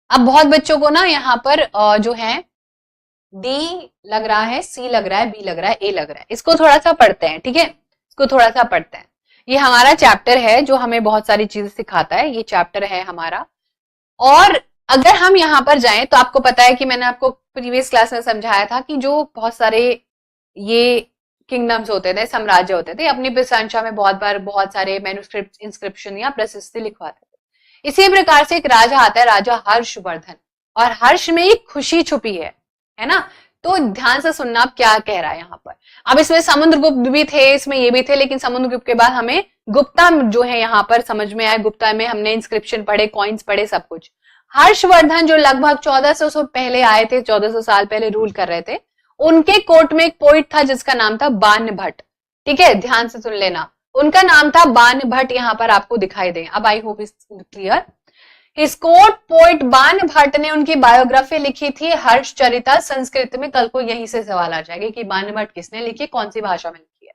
अब बहुत बच्चों को ना यहाँ पर जो है डी लग रहा है, सी लग रहा है, बी लग रहा है, ए लग रहा है। इसको थोड़ा सा पढ़ते हैं, ठीक है, इसको थोड़ा सा पढ़ते हैं। ये हमारा चैप्टर है जो हमें बहुत सारी चीजें सिखाता है, ये चैप्टर है हमारा। और अगर हम यहाँ पर जाएं तो आपको पता है कि मैंने आपको प्रीवियस क्लास में समझाया था कि जो बहुत सारे ये किंगडम्स होते थे, साम्राज्य होते थे, अपनी प्रशंसा में बहुत बार बहुत सारे मैन्युस्क्रिप्ट, इंस्क्रिप्शन या प्रशस्ति लिखवाते थे। इसी प्रकार से एक राजा आता है, राजा हर्षवर्धन, और हर्ष में एक खुशी छुपी है ना। तो ध्यान से सुनना आप क्या कह रहा है यहाँ पर। अब इसमें समुद्रगुप्त भी थे, इसमें ये भी थे, लेकिन समुद्रगुप्त के बाद हमें गुप्ता जो है यहाँ पर समझ में आया। गुप्ता में हमने इंस्क्रिप्शन पढ़े, कॉइन्स पढ़े, सब कुछ। हर्षवर्धन जो लगभग 1400 से पहले आए थे, 1400 साल पहले रूल कर रहे थे, उनके कोर्ट में एक पोइट था जिसका नाम था बाण भट्ट, ठीक है, ध्यान से सुन लेना। उनका नाम था बाण भट्ट, यहाँ पर आपको दिखाई दे। अब I hope it's clear. His court poet बाण भट्ट ने उनकी बायोग्राफी लिखी थी हर्षचरिता संस्कृत में। कल को यहीं से सवाल आ जाएगा कि बाण भट्ट किसने लिखी, कौन सी भाषा में लिखी है।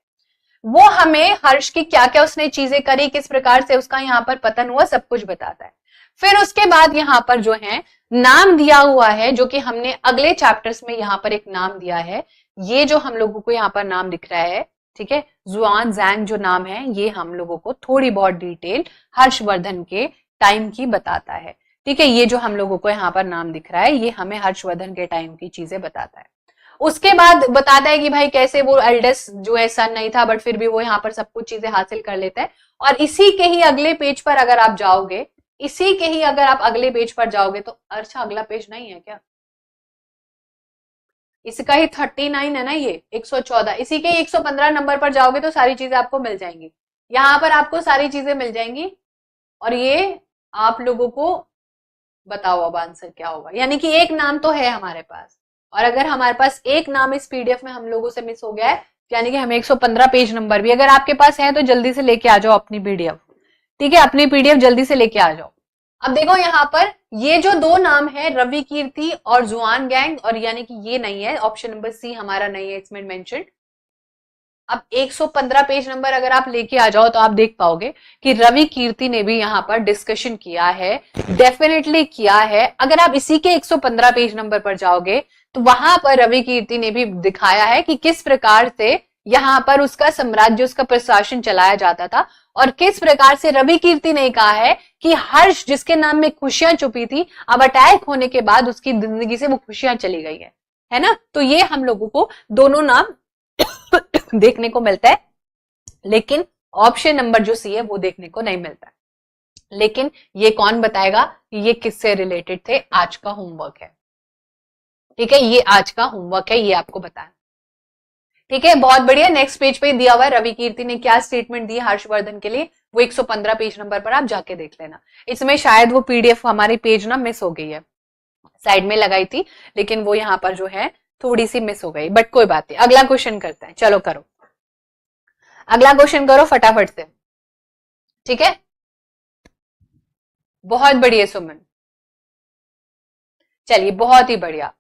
वो हमें हर्ष की क्या क्या उसने चीजें करी, किस प्रकार से उसका यहाँ पर पतन हुआ, सब कुछ बताता है। फिर उसके बाद यहाँ पर जो है नाम दिया हुआ है, जो कि हमने अगले चैप्टर्स में यहाँ पर एक नाम दिया है। ये जो हम लोगों को यहाँ पर नाम दिख रहा है, ठीक है, जुआन जैंग जो नाम है, ये हम लोगों को थोड़ी बहुत डिटेल हर्षवर्धन के टाइम की बताता है, ठीक है। ये जो हम लोगों को यहाँ पर नाम दिख रहा है, ये हमें हर्षवर्धन के टाइम की चीजें बताता है। उसके बाद बताता है कि भाई कैसे वो एल्डेस्ट जो है सन नहीं था, बट फिर भी वो यहाँ पर सब कुछ चीजें हासिल कर लेता है। और इसी के ही अगले पेज पर अगर आप जाओगे, इसी के ही अगर आप अगले पेज पर जाओगे तो, अच्छा अगला पेज नहीं है क्या? इसका ही 39 है ना, ये 114, इसी के 115 नंबर पर जाओगे तो सारी चीजें आपको मिल जाएंगी। यहाँ पर आपको सारी चीजें मिल जाएंगी, और ये आप लोगों को बताओ अब आंसर क्या होगा। यानी कि एक नाम तो है हमारे पास, और अगर हमारे पास एक नाम इस पीडीएफ में हम लोगों से मिस हो गया है, यानी कि हमें 115 पेज नंबर भी अगर आपके पास है तो जल्दी से लेके आ जाओ अपनी पीडीएफ, ठीक है, अपनी पीडीएफ जल्दी से लेके आ जाओ। अब देखो यहाँ पर ये जो दो नाम है रवि कीर्ति और जुआन गैंग, और यानी कि ये नहीं है, ऑप्शन नंबर सी हमारा नहीं है इसमें मेंशन। अब 115 पेज नंबर अगर आप लेके आ जाओ तो आप देख पाओगे कि रवि कीर्ति ने भी यहाँ पर डिस्कशन किया है, डेफिनेटली किया है। अगर आप इसी के 115 पेज नंबर पर जाओगे तो वहां पर रवि कीर्ति ने भी दिखाया है कि किस प्रकार से यहाँ पर उसका साम्राज्य, उसका प्रशासन चलाया जाता था, और किस प्रकार से रवि कीर्ति ने कहा है कि हर्ष जिसके नाम में खुशियां छुपी थी, अब अटैक होने के बाद उसकी जिंदगी से वो खुशियां चली गई है ना। तो ये हम लोगों को दोनों नाम देखने को मिलता है, लेकिन ऑप्शन नंबर जो सी है वो देखने को नहीं मिलता है। लेकिन ये कौन बताएगा कि ये किससे रिलेटेड थे? आज का होमवर्क है, ठीक है, ये आज का होमवर्क है, ये आपको बताया, ठीक है। बहुत बढ़िया। नेक्स्ट पेज पे दिया हुआ है रवि कीर्ति ने क्या स्टेटमेंट दी हर्षवर्धन के लिए, वो 115 पेज नंबर पर आप जाके देख लेना। इसमें शायद वो पीडीएफ हमारी पेज ना मिस हो गई है, साइड में लगाई थी, लेकिन वो यहाँ पर जो है थोड़ी सी मिस हो गई, बट कोई बात नहीं। अगला क्वेश्चन करते हैं, चलो करो, अगला क्वेश्चन करो फटाफट से, ठीक है। बहुत बढ़िया सुमन, चलिए बहुत ही बढ़िया।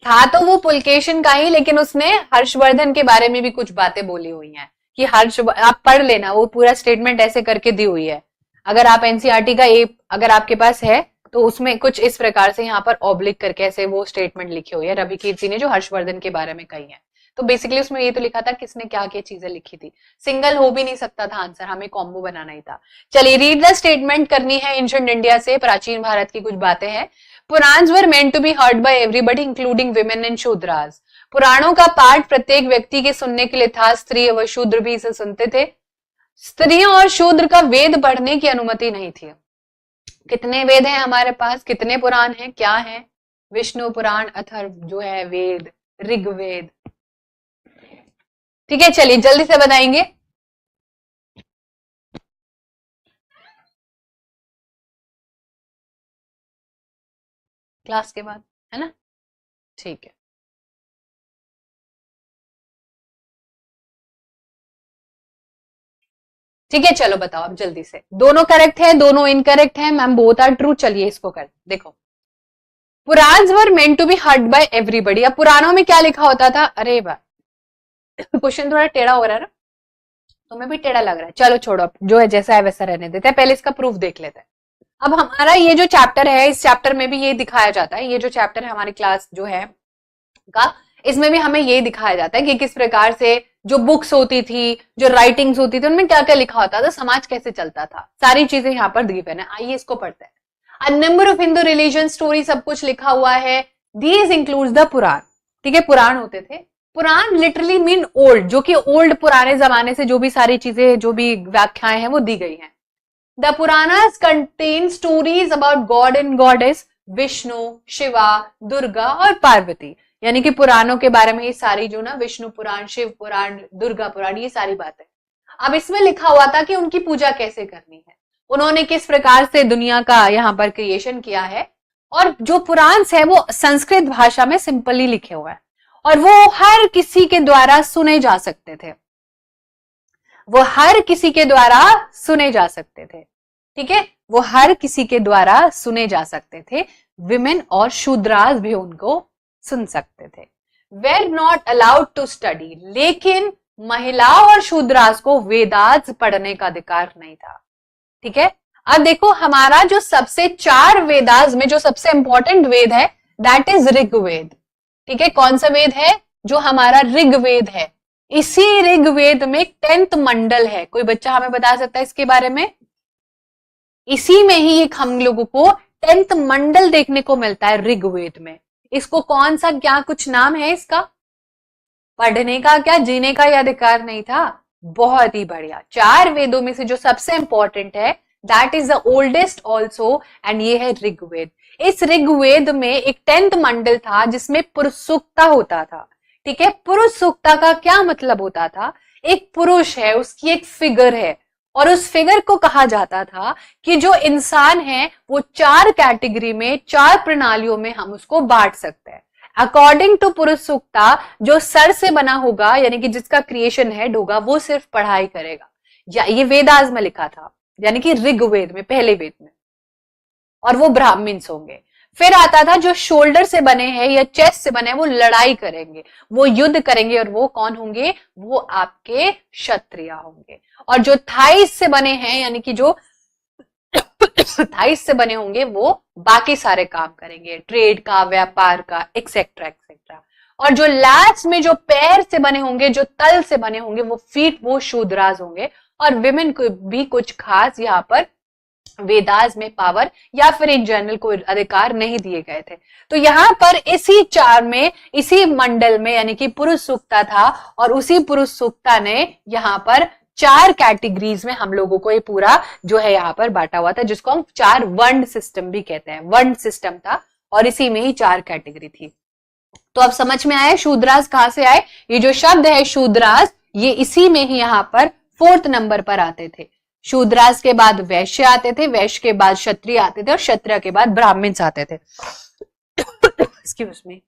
था तो वो पुलकेशन का ही, लेकिन उसने हर्षवर्धन के बारे में भी कुछ बातें बोली हुई हैं कि हर्ष, आप पढ़ लेना, वो पूरा स्टेटमेंट ऐसे करके दी हुई है। अगर आप एनसीईआरटी का अगर आपके पास है तो उसमें कुछ इस प्रकार से यहाँ पर ऑब्लिक करके ऐसे वो स्टेटमेंट लिखी हुई है रवि कीर्ति ने, जो हर्षवर्धन के बारे में कही है। तो बेसिकली उसमें ये तो लिखा था किसने क्या क्या चीजें लिखी थी, सिंगल हो भी नहीं सकता था आंसर, हमें कॉम्बो बनाना ही था। चलिए रीड द स्टेटमेंट करनी है एंशिएंट इंडिया से, प्राचीन भारत की कुछ बातें हैं। Puranas were meant to be heard by everybody including women and Shudras. पुराणों का पाठ प्रत्येक व्यक्ति के सुनने के लिए था, स्त्री व शूद्र भी इसे सुनते थे। स्त्रियों और शूद्र का वेद पढ़ने की अनुमति नहीं थी। कितने वेद हैं हमारे पास, कितने पुराण हैं, क्या है? विष्णु पुराण, अथर्व जो है वेद, ऋग्वेद, ठीक है। चलिए जल्दी से बताएंगे। क्लास के बाद, है ना, ठीक है। ठीक है चलो बताओ अब जल्दी से। दोनों करेक्ट है, दोनों इनकरेक्ट है मैम, बोथ आर ट्रू। चलिए इसको कर देखो। Puranas were meant to be heard by everybody. अब पुराणों में क्या लिखा होता था? अरे वाह, क्वेश्चन थोड़ा टेढ़ा हो रहा है ना, तुम्हें भी टेढ़ा लग रहा है, चलो छोड़ो, जो है जैसा है वैसा रहने देते हैं, पहले इसका प्रूफ देख लेते हैं। अब हमारा ये जो चैप्टर है, इस चैप्टर में भी ये दिखाया जाता है, ये जो चैप्टर है हमारी क्लास जो है का, इसमें भी हमें ये दिखाया जाता है कि किस प्रकार से जो बुक्स होती थी, जो राइटिंग्स होती थी, उनमें क्या क्या लिखा होता था, समाज कैसे चलता था, सारी चीजें यहाँ पर गिवन है। आइए इसको पढ़ते हैं। A number of Hindu religion story, सब कुछ लिखा हुआ है। दीज इंक्लूड्स द पुराण, ठीक है, पुराण होते थे। पुराण लिटरली मीन ओल्ड, जो कि ओल्ड पुराने जमाने से जो भी सारी चीजें, जो भी व्याख्याएं हैं वो दी गई हैं। The Puranas contain stories about God and goddess, Vishnu, Shiva, Durga और पार्वती। यानी कि पुराणों के बारे में ये सारी जो ना, विष्णु पुराण, शिव पुराण, दुर्गा पुराण, ये सारी बातें। अब इसमें लिखा हुआ था कि उनकी पूजा कैसे करनी है, उन्होंने किस प्रकार से दुनिया का यहाँ पर क्रिएशन किया है। और जो पुराण है वो संस्कृत भाषा में सिंपली लिखे हुए हैं, और वो हर किसी के द्वारा सुने जा सकते थे, वो हर किसी के द्वारा सुने जा सकते थे, ठीक है, वो हर किसी के द्वारा सुने जा सकते थे। विमेन और शूद्रास भी उनको सुन सकते थे। Were not allowed to study, लेकिन महिलाओं और शूद्रास को वेदास पढ़ने का अधिकार नहीं था, ठीक है। अब देखो हमारा जो सबसे 4 वेदास में जो सबसे इंपॉर्टेंट वेद है, दैट इज ऋग्वेद, ठीक है। कौन सा वेद है? जो हमारा ऋग्वेद है। इसी ऋग्वेद में 10th मंडल है। कोई बच्चा हमें बता सकता है इसके बारे में? इसी में ही एक हम लोगों को 10th मंडल देखने को मिलता है ऋग्वेद में। इसको कौन सा, क्या कुछ नाम है इसका? पढ़ने का क्या, जीने का यह अधिकार नहीं था? बहुत ही बढ़िया। 4 वेदों में से जो सबसे इंपॉर्टेंट है, that is the oldest also, and ये है ऋग्वेद। इस ऋग्वेद में एक 10th मंडल था जिसमें पुरुष सूक्ता होता था, ठीक है। पुरुष सूक्ता का क्या मतलब होता था? एक पुरुष है, उसकी एक फिगर है, और उस फिगर को कहा जाता था कि जो इंसान है वो 4 कैटेगरी में, 4 प्रणालियों में हम उसको बांट सकते हैं। अकॉर्डिंग टू पुरुष सूक्ता, जो सर से बना होगा, यानी कि जिसका क्रिएशन हेड होगा, वो सिर्फ पढ़ाई करेगा। या ये वेदास में लिखा था, यानी कि ऋग्वेद में, पहले वेद में, और वो ब्राह्मण्स होंगे। फिर आता था जो शोल्डर से बने हैं या चेस्ट से बने हैं, वो लड़ाई करेंगे, वो युद्ध करेंगे, और वो कौन होंगे? वो आपके क्षत्रिय होंगे। और जो थाइस से बने हैं, यानी कि जो थाइस से बने होंगे, वो बाकी सारे काम करेंगे, ट्रेड का, व्यापार का, एक्सेट्रा एक्सेट्रा। और जो लास्ट में जो पैर से बने होंगे, जो तल से बने होंगे, वो फीट, वो शूद्राज होंगे। और विमेन को भी कुछ खास यहाँ पर वेदास में पावर या फिर इन जनरल कोई अधिकार नहीं दिए गए थे। तो यहाँ पर इसी चार में, इसी मंडल में, यानी कि पुरुष सूक्ता था, और उसी पुरुष सूक्ता ने यहाँ पर चार कैटेगरीज में हम लोगों को ये पूरा जो है यहाँ पर बांटा हुआ था, जिसको हम चार वर्ण सिस्टम भी कहते हैं। वर्ण सिस्टम था और इसी में ही चार कैटेगरी थी। तो अब समझ में आया शूद्रास कहां से आए? ये जो शब्द है शूद्रास, ये इसी में ही यहाँ पर 4th नंबर पर आते थे। शूद्रास के बाद वैश्य आते थे, वैश्य के बाद क्षत्रिय आते थे, और क्षत्रिय के बाद ब्राह्मण्स आते थे। Excuse me.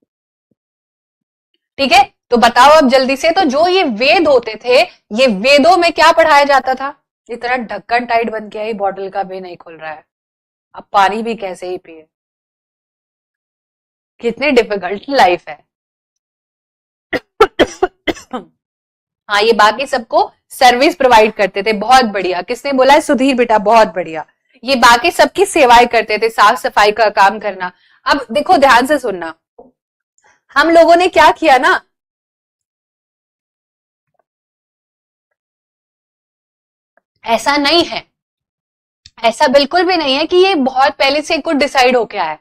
ठीक है, तो बताओ अब जल्दी से, तो जो ये वेद होते थे, ये वेदों में क्या पढ़ाया जाता था? इतना ढक्कन टाइट बन गया, बॉटल का भी नहीं खुल रहा है, अब पानी भी कैसे ही पिए, कितनी डिफिकल्ट लाइफ है। हाँ, ये बाकी सबको सर्विस प्रोवाइड करते थे। बहुत बढ़िया, किसने बोला है? सुधीर बेटा, बहुत बढ़िया। ये बाकी सबकी सेवाएं करते थे, साफ सफाई का काम करना। अब देखो ध्यान से सुनना, हम लोगों ने क्या किया ना, ऐसा नहीं है, ऐसा बिल्कुल भी नहीं है कि ये बहुत पहले से कुछ डिसाइड हो गया है।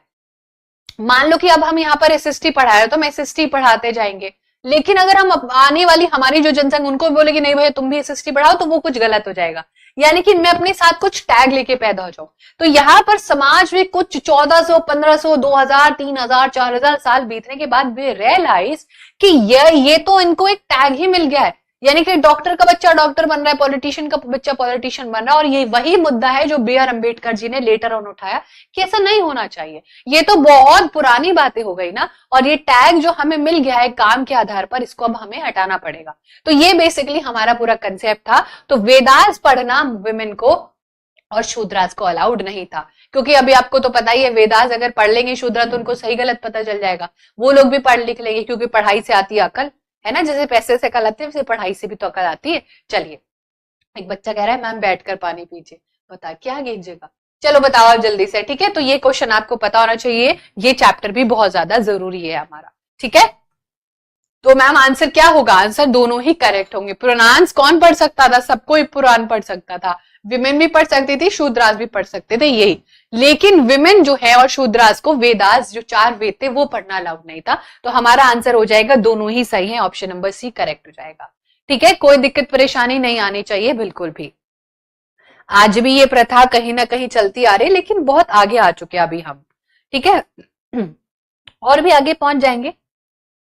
मान लो कि अब हम यहाँ पर एसएसटी पढ़ा रहे हो, तो हम एसएसटी पढ़ाते जाएंगे, लेकिन अगर हम आने वाली हमारी जो जनसंघ उनको बोले कि नहीं भैया तुम भी एसएसटी पढ़ाओ, तो वो कुछ गलत हो जाएगा। यानी कि मैं अपने साथ कुछ टैग लेके पैदा हो जाऊं। तो यहाँ पर समाज में कुछ 1400, 1500, 2000, 3000, 4000 साल बीतने के बाद वे रियलाइज कि ये तो इनको एक टैग ही मिल गया है, यानी कि डॉक्टर का बच्चा डॉक्टर बन रहा है, पॉलिटिशियन का बच्चा पॉलिटिशियन बन रहा है। और ये वही मुद्दा है जो B.R. अम्बेडकर जी ने लेटर ऑन उठाया कि ऐसा नहीं होना चाहिए। ये तो बहुत पुरानी बातें हो गई ना, और ये टैग जो हमें मिल गया है काम के आधार पर, इसको अब हमें हटाना पड़ेगा। तो ये बेसिकली हमारा पूरा कंसेप्ट था। तो वेदास पढ़ना विमेन को और शूद्रास को अलाउड नहीं था, क्योंकि अभी आपको तो पता ही है, वेदास अगर पढ़ लेंगे शूद्रा तो उनको सही गलत पता चल जाएगा। वो लोग भी पढ़ लिख लेंगे, क्योंकि पढ़ाई से आती है अकल, है ना। जैसे पैसे से अकल आती है, वैसे पढ़ाई से भी तो अकल आती है। चलिए, एक बच्चा कह रहा है मैम बैठकर पानी पीजिए, बता क्या कीजिएगा? चलो बताओ आप जल्दी से। ठीक है, तो ये क्वेश्चन आपको पता होना चाहिए, ये चैप्टर भी बहुत ज्यादा जरूरी है हमारा। ठीक है, तो मैम आंसर क्या होगा? आंसर दोनों ही करेक्ट होंगे। पुराणांस कौन पढ़ सकता था? सबको ही पुराण पढ़ सकता था, विमेन भी पढ़ सकती थी, शूद्रास भी पढ़ सकते थे, यही। लेकिन विमेन जो है और शूद्रास को वेदास जो चार वेद थे वो पढ़ना अलाउड नहीं था। तो हमारा आंसर हो जाएगा, दोनों ही सही है, ऑप्शन नंबर सी करेक्ट हो जाएगा। ठीक है, कोई दिक्कत परेशानी नहीं आनी चाहिए बिल्कुल भी। आज भी ये प्रथा कहीं ना कहीं चलती आ रही, लेकिन बहुत आगे आ चुके अभी हम। ठीक है, और भी आगे पहुंच जाएंगे,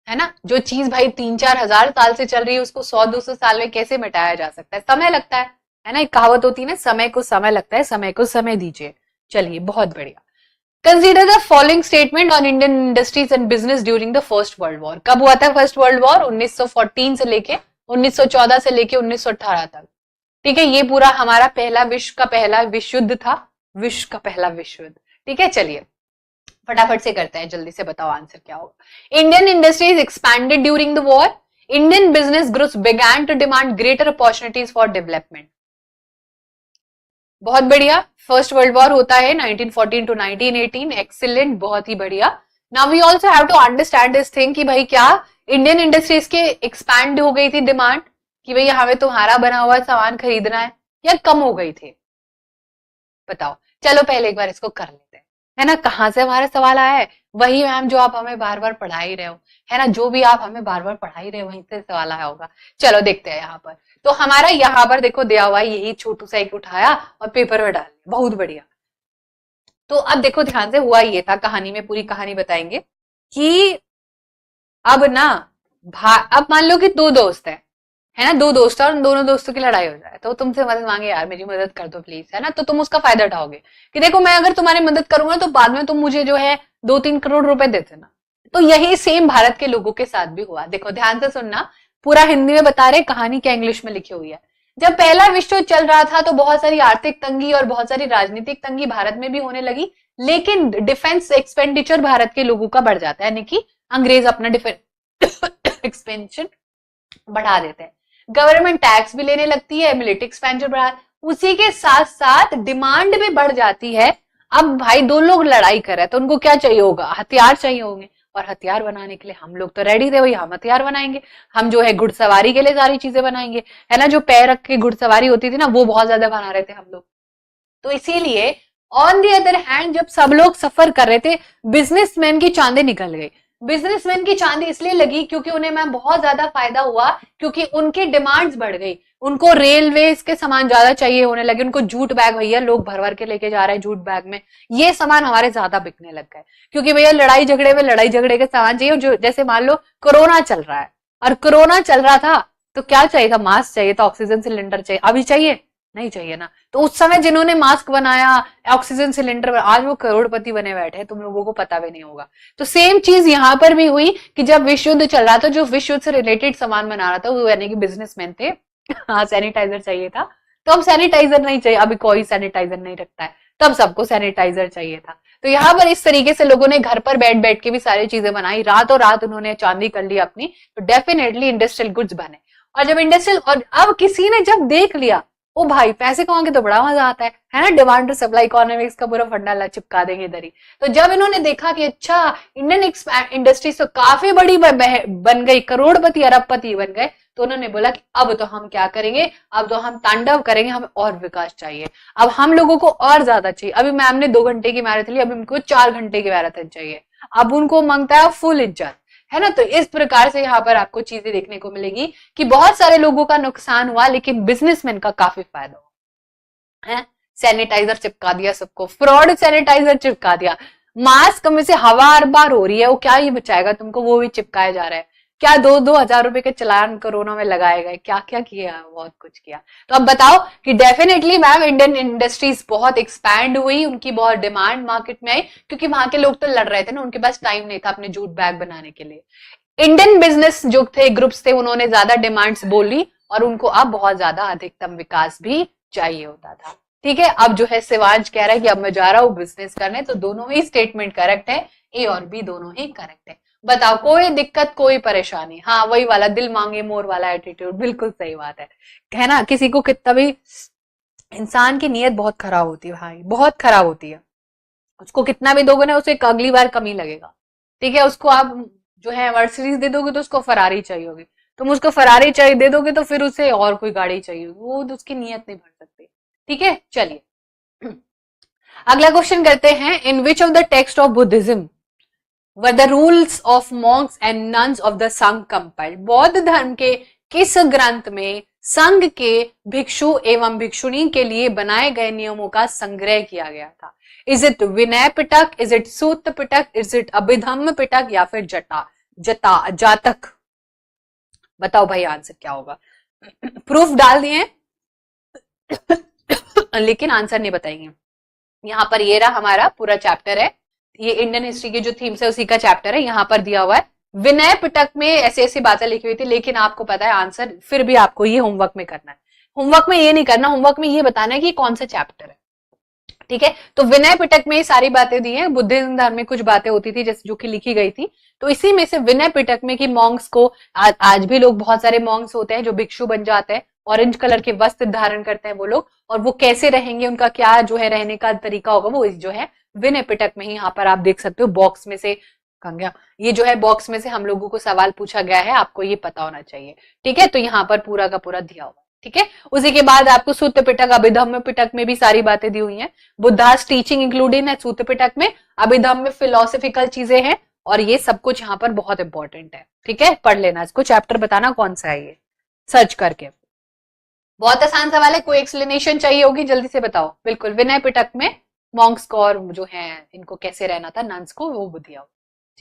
है ना। जो चीज भाई 3-4 हजार साल से चल रही है, उसको 100-200 साल में कैसे मिटाया जा सकता है? समय लगता है ना। एक कहावत होती है ना, समय को समय लगता है, समय को समय दीजिए। चलिए, बहुत बढ़िया। Consider the following statement on Indian industries and business during the first world war. कब हुआ था फर्स्ट वर्ल्ड वॉर? 1914 से लेके 1914 से लेके 1918 तक। ठीक है, ये पूरा हमारा पहला विश्व का पहला विश्व युद्ध था, विश्व का पहला विश्व युद्ध। ठीक है, चलिए फटाफट से करते हैं, जल्दी से बताओ आंसर क्या होगा। Indian industries expanded during the war, Indian business groups began to demand greater opportunities for development। बहुत बढ़िया, फर्स्ट वर्ल्ड वॉर होता है 1914 to 1918, एक्सीलेंट, बहुत ही बढ़िया। Now we also have to understand this thing कि भाई क्या इंडियन इंडस्ट्रीज के एक्सपैंड हो गई थी डिमांड, कि भाई हमें तुम्हारा बना हुआ सामान खरीदना है, या कम हो गई थी? बताओ। चलो पहले एक बार इसको कर लेते हैं, है ना। कहां से हमारा सवाल आया है? वही मैम जो आप हमें बार बार पढ़ा ही रहे हो, है ना। जो भी आप हमें बार बार पढ़ा ही रहे हो, वहीं से सवाल आया होगा। चलो देखते हैं यहाँ पर। तो हमारा यहाँ पर देखो दिया हुआ यही छोटू सा एक उठाया और पेपर में डाल दिया, बहुत बढ़िया। तो अब देखो ध्यान से, हुआ ये था, कहानी में पूरी कहानी बताएंगे कि अब ना अब मान लो कि दो दोस्त है ना, दो दोस्त, और उन दोनों दोस्तों की लड़ाई हो जाए, तो तुमसे मदद मांगे, यार मेरी मदद कर दो प्लीज, है ना। तो तुम उसका फायदा उठाओगे कि देखो मैं अगर तुम्हारी मदद करूंगा तो बाद में तुम मुझे जो है 2-3 करोड़ रुपए दे देना। तो यही सेम भारत के लोगों के साथ भी हुआ। देखो ध्यान से सुनना, पूरा हिंदी में बता रहे, कहानी क्या इंग्लिश में लिखी हुई है। जब पहला विश्व युद्ध चल रहा था तो बहुत सारी आर्थिक तंगी और बहुत सारी राजनीतिक तंगी भारत में भी होने लगी, लेकिन डिफेंस एक्सपेंडिचर भारत के लोगों का बढ़ जाता है, यानी कि अंग्रेज अपना डिफेंस एक्सपेंशन बढ़ा देते हैं, गवर्नमेंट टैक्स भी लेने लगती है, मिलिट्री एक्सपेंडिचर बढ़ा, उसी के साथ साथ डिमांड भी बढ़ जाती है। अब भाई दो लोग लड़ाई कर रहे हैं तो उनको क्या चाहिए होगा, हथियार चाहिए होंगे, और हथियार बनाने के लिए हम लोग तो रेडी थे, वही हम हथियार बनाएंगे, हम जो है घुड़सवारी के लिए सारी चीजें बनाएंगे, है ना, जो पैर रख के घुड़सवारी होती थी ना, वो बहुत ज्यादा बना रहे थे हम लोग। तो इसीलिए ऑन दी अदर हैंड जब सब लोग सफर कर रहे थे, बिजनेसमैन की चांदी निकल गई। बिजनेसमैन की चांदी इसलिए लगी क्योंकि उन्हें मैम बहुत ज्यादा फायदा हुआ, क्योंकि उनकी डिमांड्स बढ़ गई, उनको रेलवे के सामान ज्यादा चाहिए होने लगे, उनको जूट बैग, भैया लोग भर भर के लेके जा रहे हैं जूट बैग में, ये सामान हमारे ज्यादा बिकने लग गए, क्योंकि भैया लड़ाई झगड़े में लड़ाई झगड़े के सामान चाहिए। जो जैसे मान लो कोरोना चल रहा है, और कोरोना चल रहा था तो क्या चाहिए था, मास्क चाहिए था, ऑक्सीजन सिलेंडर चाहिए, अभी चाहिए नहीं चाहिए ना। तो उस समय जिन्होंने मास्क बनाया, ऑक्सीजन सिलेंडर, आज वो करोड़पति बने बैठे हैं, तुम लोगों को पता भी नहीं होगा। तो सेम चीज यहां पर भी हुई कि जब विश्व युद्ध चल रहा था, जो विश्व युद्ध से रिलेटेड सामान बना रहा था वो यानी कि बिजनेसमैन थे। हाँ, सैनिटाइजर चाहिए था, तो अब सैनिटाइजर नहीं चाहिए, अभी कोई सैनिटाइजर नहीं रखता है, तब सबको सैनिटाइजर चाहिए था। तो यहाँ पर इस तरीके से लोगों ने घर पर बैठ बैठ के भी सारी चीजें बनाई, रातों रात उन्होंने चांदी कर ली अपनी, तो डेफिनेटली इंडस्ट्रियल गुड्स बने। और जब इंडस्ट्रियल, और अब किसी ने जब देख लिया, ओ भाई पैसे कमा के तो बड़ा मजा आता है ना, डिमांड टू सप्लाई इकोनॉमिक्स का पूरा फंडा चिपका देंगे इधर ही। तो जब इन्होंने देखा कि अच्छा इंडियन इंडस्ट्रीज तो काफी बड़ी बन गई, करोड़पति अरबपति बन गए, तो उन्होंने बोला कि अब तो हम क्या करेंगे, अब तो हम तांडव करेंगे, हमें और विकास चाहिए, अब हम लोगों को और ज्यादा चाहिए। अभी मैम ने 2 घंटे की मैराथन ली, अभी उनको 4 घंटे की मैराथन चाहिए, अब उनको मांगता है फुल इज्जत, है ना। तो इस प्रकार से यहाँ पर आपको चीजें देखने को मिलेगी कि बहुत सारे लोगों का नुकसान हुआ, लेकिन बिजनेसमैन का काफी फायदा हुआ है। सैनिटाइजर चिपका दिया सबको, फ्रॉड सैनिटाइजर चिपका दिया, मास्क में से हवा हर बार हो रही है, वो क्या ही बचाएगा तुमको, वो भी चिपकाया जा रहा है। क्या 2-2 हजार रुपए के चलान कोरोना में लगाए गए, क्या क्या किया, बहुत कुछ किया। तो अब बताओ कि डेफिनेटली मैम इंडियन इंडस्ट्रीज बहुत एक्सपैंड हुई, उनकी बहुत डिमांड मार्केट में आई, क्योंकि वहां के लोग तो लड़ रहे थे ना, उनके पास टाइम नहीं था अपने जूट बैग बनाने के लिए। इंडियन बिजनेस जो थे, ग्रुप्स थे, उन्होंने ज्यादा डिमांड्स बोली, और उनको अब बहुत ज्यादा अधिकतम विकास भी चाहिए होता था। ठीक है, अब जो है शिवांश कह रहा है कि अब मैं जा रहा हूँ बिजनेस करने, तो दोनों ही स्टेटमेंट करेक्ट है, ए और बी दोनों ही करेक्ट है। बताओ कोई दिक्कत कोई परेशानी, हाँ वही वाला दिल मांगे मोर वाला एटीट्यूड, बिल्कुल सही बात है ना। किसी को कितना भी, इंसान की नीयत बहुत खराब होती है भाई, बहुत खराब होती है, उसको कितना भी दोगे ना, उसे अगली बार कम ही लगेगा। ठीक है, उसको आप जो है मर्सिडीज दे दोगे तो उसको फरारी चाहिए होगी, तुम उसको फरारी चाहिए दे दोगे तो फिर उसे और कोई गाड़ी चाहिए होगी, वो उसकी नीयत नहीं भर सकती। ठीक है, चलिए अगला क्वेश्चन करते हैं। In which of the text of Buddhism were the rules of monks and nuns of the Sangha compiled? बौद्ध धर्म के किस ग्रंथ में संघ के भिक्षु एवं भिक्षुणी के लिए बनाए गए नियमों का संग्रह किया गया था? Is it Vinaya Pitaka, is it Sutta Pitaka, is it Abhidhamma Pitaka, या फिर जातक? बताओ भाई आंसर क्या होगा। प्रूफ डाल दिए लेकिन आंसर नहीं बताएंगे। यहाँ पर ये रहा हमारा पूरा चैप्टर है, ये इंडियन हिस्ट्री की जो थीम्स है उसी का चैप्टर है, यहाँ पर दिया हुआ है विनय पिटक में ऐसी ऐसी बातें लिखी हुई थी, लेकिन आपको पता है आंसर फिर भी आपको ये होमवर्क में करना है। होमवर्क में ये नहीं करना, होमवर्क में ये बताना है कि कौन सा चैप्टर है। ठीक है, तो विनय पिटक में ये सारी बातें दी हैं, बुद्धिज्म धर्म में कुछ बातें होती थी जैसे जो कि लिखी गई थी, तो इसी में से विनय पिटक में कि मॉन्क्स को आज भी लोग, बहुत सारे मॉन्क्स होते हैं जो भिक्षु बन जाते हैं, ऑरेंज कलर के वस्त्र धारण करते हैं वो लोग, और वो कैसे रहेंगे, उनका क्या जो है रहने का तरीका होगा, वो जो है विनय पिटक में ही यहाँ पर आप देख सकते हो बॉक्स में से, कहाँ गया ये जो है बॉक्स में से हम लोगों को सवाल पूछा गया है, आपको ये पता होना चाहिए। ठीक है, तो यहाँ पर पूरा का पूरा दिया हुआ। ठीक है, उसी के बाद आपको सूत पिटक अभिधम्म पिटक में भी सारी बातें दी हुई हैं, बुद्धास टीचिंग इंक्लूडेड है सूत पिटक में, अभिधम्म में फिलोसफिकल चीजें हैं, और ये सब कुछ यहाँ पर बहुत इंपॉर्टेंट है। ठीक है, पढ़ लेना इसको, चैप्टर बताना कौन सा है ये, सर्च करके। बहुत आसान सवाल है, कोई एक्सप्लेनेशन चाहिए होगी जल्दी से बताओ। बिल्कुल, विनय पिटक में मॉन्क्स को और जो है इनको कैसे रहना था नन्स को, वो दिया हो।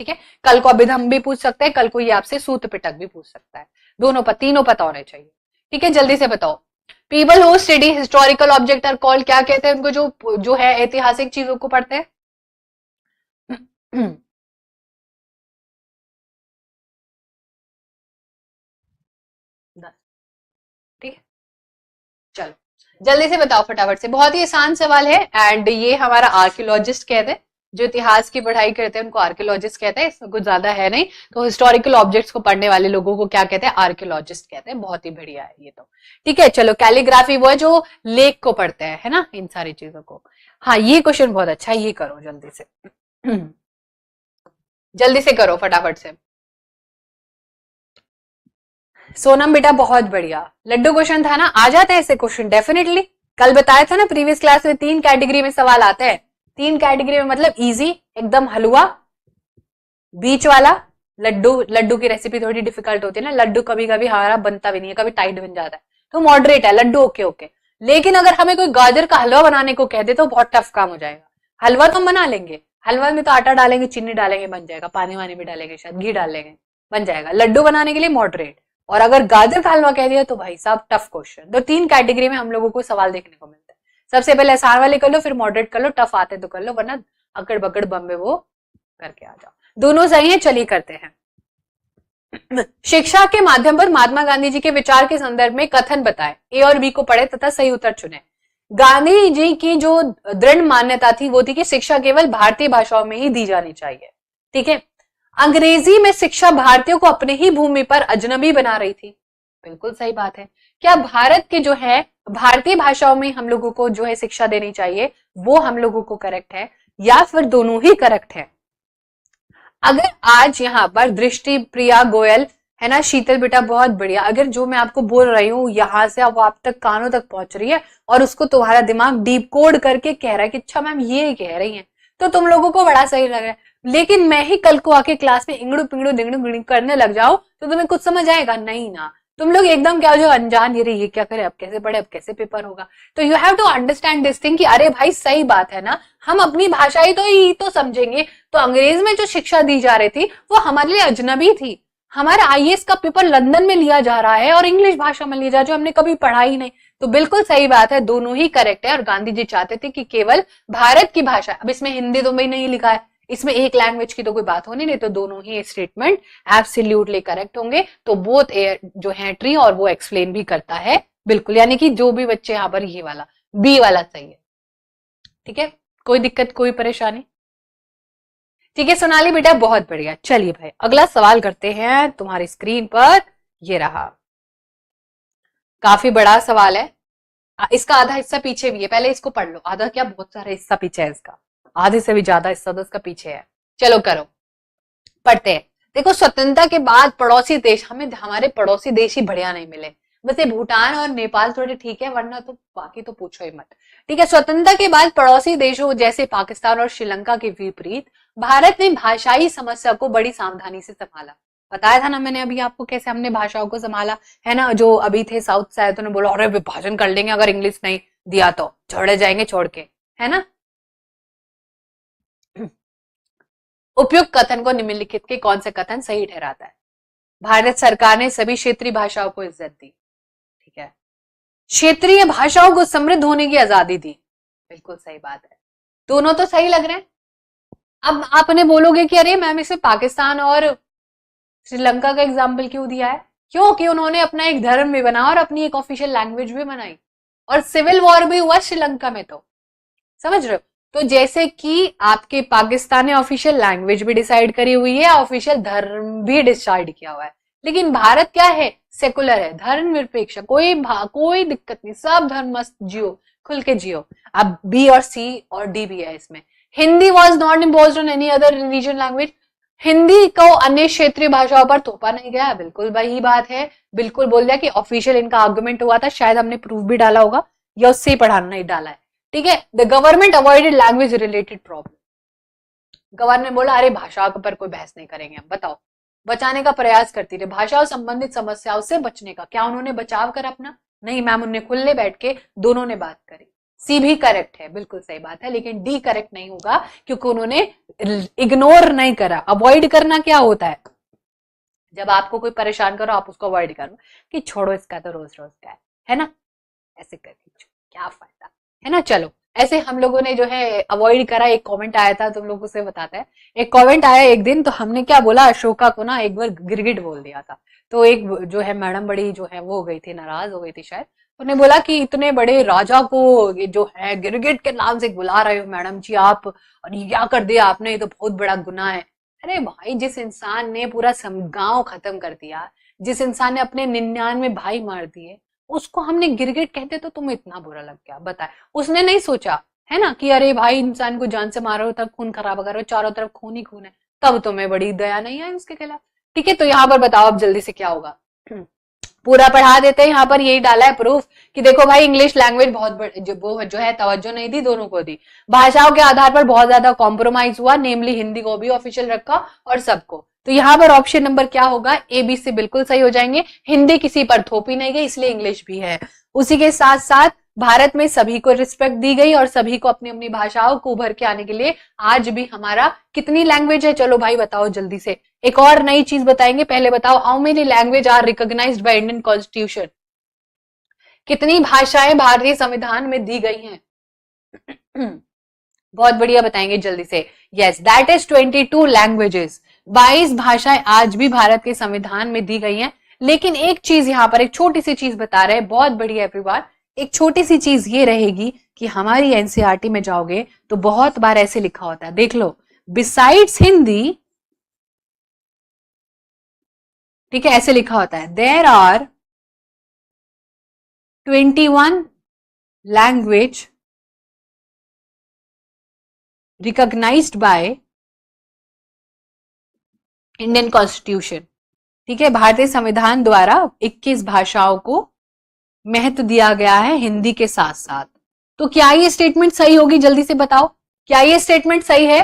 ठीक है, कल को अभिधम्म भी पूछ सकते हैं, कल को ये आपसे सूत पिटक भी पूछ सकता है, दोनों तीनों पता होने चाहिए। ठीक है, जल्दी से बताओ। People who study historical object are called, क्या कहते हैं उनको जो है ऐतिहासिक चीजों को पढ़ते हैं? ठीक है, चलो जल्दी से बताओ फटाफट से, बहुत ही आसान सवाल है। एंड ये हमारा आर्कियोलॉजिस्ट कहते हैं, जो इतिहास की पढ़ाई करते हैं उनको आर्कियोलॉजिस्ट कहते हैं, इसमें कुछ ज्यादा है नहीं। तो हिस्टोरिकल ऑब्जेक्ट्स को पढ़ने वाले लोगों को क्या कहते हैं, आर्कियोलॉजिस्ट कहते हैं। बहुत ही बढ़िया है ये तो, ठीक है। चलो कैलीग्राफी वो है जो लेख को पढ़ते हैं, है ना, इन सारी चीजों को। हाँ ये क्वेश्चन बहुत अच्छा है, ये करो जल्दी से जल्दी से करो फटाफट से। सोनम बेटा बहुत बढ़िया, लड्डू क्वेश्चन था ना, आ जाता है ऐसे क्वेश्चन डेफिनेटली। कल बताया था ना प्रीवियस क्लास में 3 कैटेगरी में सवाल आते हैं। 3 कैटेगरी में मतलब इजी एकदम, हलवा, बीच वाला, लड्डू। लड्डू की रेसिपी थोड़ी डिफिकल्ट होती है ना, लड्डू कभी कभी हमारा बनता भी नहीं है, कभी टाइट बन जाता है, तो मॉडरेट है लड्डू, ओके ओके। लेकिन अगर हमें कोई गाजर का हलवा बनाने को कह दे तो बहुत टफ काम हो जाएगा। हलवा तो हम बना लेंगे, हलवा में तो आटा डालेंगे, चीनी डालेंगे, बन जाएगा, पानी वानी भी डालेंगे, शायद घी डाल लेंगे, बन जाएगा। लड्डू बनाने के लिए मॉडरेट, और अगर गाजर का हलवा कह दिया तो भाई साहब टफ क्वेश्चन। तो 3 कैटेगरी में हम लोगों को सवाल देखने को मिलता है। सबसे पहले आसान वाले कर लो, फिर मॉडरेट कर लो, टफ आते तो कर लो, वरना अकड़ बकड़ बम्बे वो करके आ जाओ। दोनों सही है, चलिए करते हैं। शिक्षा के माध्यम पर महात्मा गांधी जी के विचार के संदर्भ में कथन बताएं। ए और बी को पढ़े तथा सही उत्तर चुने। गांधी जी की जो दृढ़ मान्यता थी वो थी कि शिक्षा केवल भारतीय भाषाओं में ही दी जानी चाहिए, ठीक है। अंग्रेजी में शिक्षा भारतीयों को अपने ही भूमि पर अजनबी बना रही थी, बिल्कुल सही बात है। क्या भारत के जो है भारतीय भाषाओं में हम लोगों को जो है शिक्षा देनी चाहिए, वो हम लोगों को करेक्ट है, या फिर दोनों ही करेक्ट है? अगर आज यहाँ पर दृष्टि प्रिया गोयल है ना, शीतल बेटा बहुत बढ़िया, अगर जो मैं आपको बोल रही हूँ यहाँ से अब आप तक कानों तक पहुंच रही है और उसको तुम्हारा दिमाग डीप कोड करके कह रहा है कि अच्छा मैम ये कह रही है, तो तुम लोगों को बड़ा सही लग रहा है। लेकिन मैं ही कल को आके क्लास में इंगड़ू पिंगड़ू दिंगड़ू करने लग जाओ तो तुम्हें कुछ समझ आएगा नहीं ना। तुम लोग एकदम क्या हो, जो अनजान, ये क्या करे, अब कैसे पढ़े, अब कैसे पेपर होगा। तो you have to understand this thing कि अरे भाई सही बात है ना, हम अपनी भाषा ही तो समझेंगे। तो अंग्रेज में जो शिक्षा दी जा रही थी वो हमारे लिए अजनबी थी। हमारा आईएएस का पेपर लंदन में लिया जा रहा है और इंग्लिश भाषा में लिया जा रहा है, जो हमने कभी पढ़ा ही नहीं। तो बिल्कुल सही बात है, दोनों ही करेक्ट है। और गांधी जी चाहते थे कि केवल भारत की भाषा, अब इसमें हिंदी तो भी नहीं लिखा है, इसमें एक लैंग्वेज की तो कोई बात होनी नहीं, तो दोनों ही स्टेटमेंट एब्सोल्युटली करेक्ट होंगे। तो बोथ जो है ट्री और वो एक्सप्लेन भी करता है बिल्कुल, यानी कि जो भी बच्चे यहाँ पर ये वाला बी वाला सही है, ठीक है। कोई दिक्कत, कोई परेशानी? ठीक है सोनाली बेटा बहुत बढ़िया। चलिए भाई अगला सवाल करते हैं तुम्हारी स्क्रीन पर, ये रहा, काफी बड़ा सवाल है, इसका आधा हिस्सा पीछे भी है, पहले इसको पढ़ लो। आधा क्या, बहुत सारा हिस्सा पीछे है इसका, आधे से भी ज्यादा हिस्सा तो इसका पीछे है। चलो करो, पढ़ते हैं। देखो स्वतंत्रता के बाद पड़ोसी देश, हमें हमारे पड़ोसी देश ही बढ़िया नहीं मिले, वैसे भूटान और नेपाल थोड़े ठीक है, वरना तो बाकी तो पूछो ही मत, ठीक है। स्वतंत्रता के बाद पड़ोसी देशों जैसे पाकिस्तान और श्रीलंका के विपरीत भारत ने भाषाई समस्या को बड़ी सावधानी से संभाला। बताया था ना मैंने अभी आपको कैसे हमने भाषाओं को संभाला, है ना। जो अभी थे साउथ से आए तो उन्होंने बोला अरे विभाजन कर लेंगे अगर इंग्लिश नहीं दिया तो, छोड़े जाएंगे छोड़ के, है ना। उपयुक्त कथन को निम्नलिखित के कौन से कथन सही ठहराता है? भारत सरकार ने सभी क्षेत्रीय भाषाओं को इज्जत दी, ठीक है। क्षेत्रीय भाषाओं को समृद्ध होने की आजादी दी, बिल्कुल सही बात है, दोनों तो सही लग रहे हैं। अब आपने बोलोगे कि अरे मैम इसमें पाकिस्तान और श्रीलंका का एग्जाम्पल क्यों दिया है? क्योंकि उन्होंने अपना एक धर्म भी बना और अपनी एक ऑफिशियल लैंग्वेज भी बनाई, और सिविल वॉर भी हुआ श्रीलंका में, तो समझ रहे हो। तो जैसे कि आपके पाकिस्तान ने ऑफिशियल लैंग्वेज भी डिसाइड करी हुई है, ऑफिशियल धर्म भी डिसाइड किया हुआ है, लेकिन भारत क्या है, सेकुलर है, धर्म निरपेक्ष, कोई दिक्कत नहीं, सब धर्म मस्त जियो, खुल के जियो। अब बी और सी और डी भी है इसमें। Hindi was not imposed on any other religion language, Hindi को अन्य क्षेत्रीय भाषाओं पर थोपा नहीं गया, बिल्कुल वही बात है, बिल्कुल बोल दिया कि ऑफिशियल इनका आर्गुमेंट हुआ था, शायद हमने प्रूफ भी डाला होगा या उससे पढ़ाना नहीं डाला है, ठीक है। The government avoided language related problem, governor ने बोला अरे भाषा पर कोई बहस नहीं करेंगे हम, बताओ, बचाने का प्रयास करती रहे, भाषा संबंधित समस्याओं से बचने का। क्या उन्होंने बचाव कर अपना? नहीं मैम, उन्होंने खुले बैठ के दोनों ने बात करी। सी भी करेक्ट है, बिल्कुल सही बात है, लेकिन डी करेक्ट नहीं होगा क्योंकि उन्होंने इग्नोर नहीं करा। अवॉइड करना क्या होता है, जब आपको कोई परेशान करो आप उसको अवॉइड करो कि छोड़ो इसका तो रोज रोज का है ना, ऐसे करके क्या फायदा, है ना। चलो ऐसे हम लोगों ने जो है अवॉइड करा। एक कमेंट आया था, तुम लोगों से बताता है, एक कमेंट आया एक दिन, तो हमने क्या बोला, अशोका को ना एक बार गिरगिट बोल दिया था, तो एक जो है मैडम बड़ी जो है वो हो गई थी, नाराज हो गई थी शायद, उन्हें बोला कि इतने बड़े राजा को ये जो है गिरगिट के नाम से बुला रहे हो मैडम जी आप, और ये क्या कर दिया आपने, ये तो बहुत बड़ा गुनाह है। अरे भाई, जिस इंसान ने पूरा गांव खत्म कर दिया, जिस इंसान ने अपने 99 भाई मार दिए, उसको हमने गिरगिट कहते तो तुम्हें इतना बुरा लग गया? बताए, उसने नहीं सोचा है ना कि अरे भाई इंसान को जान से मारो तब खून खराब करो, चारों तरफ खून ही खून है, तब तुम्हें बड़ी दया नहीं आई उसके खिलाफ। ठीक है, तो यहाँ पर बताओ अब जल्दी से क्या होगा। पूरा पढ़ा देते हैं, यहाँ पर यही डाला है प्रूफ कि देखो भाई इंग्लिश लैंग्वेज बहुत जो है तवज्जो नहीं दी, दोनों को दी, भाषाओं के आधार पर बहुत ज्यादा कॉम्प्रोमाइज हुआ, नेमली हिंदी को भी ऑफिशियल रखा और सबको। तो यहाँ पर ऑप्शन नंबर क्या होगा, ए बी सी बिल्कुल सही हो जाएंगे। हिंदी किसी पर थोपी नहीं गई, इसलिए इंग्लिश भी है। उसी के साथ साथ भारत में सभी को रिस्पेक्ट दी गई और सभी को अपनी अपनी भाषाओं को उभर के आने के लिए आज भी हमारा कितनी लैंग्वेज है, चलो भाई बताओ जल्दी से। एक और नई चीज बताएंगे, पहले बताओ how many language are recognised by Indian constitution, कितनी भाषाएं भारतीय संविधान में दी गई हैं? बहुत बढ़िया, बताएंगे जल्दी से। यस, दैट इज 22 लैंग्वेजेस, 22 भाषाएं आज भी भारत के संविधान में दी गई हैं। लेकिन एक चीज यहाँ पर, एक छोटी सी चीज बता रहे हैं, बहुत बढ़िया एवरीवन, एक छोटी सी चीज ये रहेगी कि हमारी एनसीईआरटी में जाओगे तो बहुत बार ऐसे लिखा होता है, देख लो, बिसाइड्स हिंदी, ठीक है, ऐसे लिखा होता है, there are 21 language recognised by Indian constitution. ठीक है, भारतीय संविधान द्वारा 21 भाषाओं को महत्व दिया गया है हिंदी के साथ साथ। तो क्या ये स्टेटमेंट सही होगी, जल्दी से बताओ, क्या ये स्टेटमेंट सही है?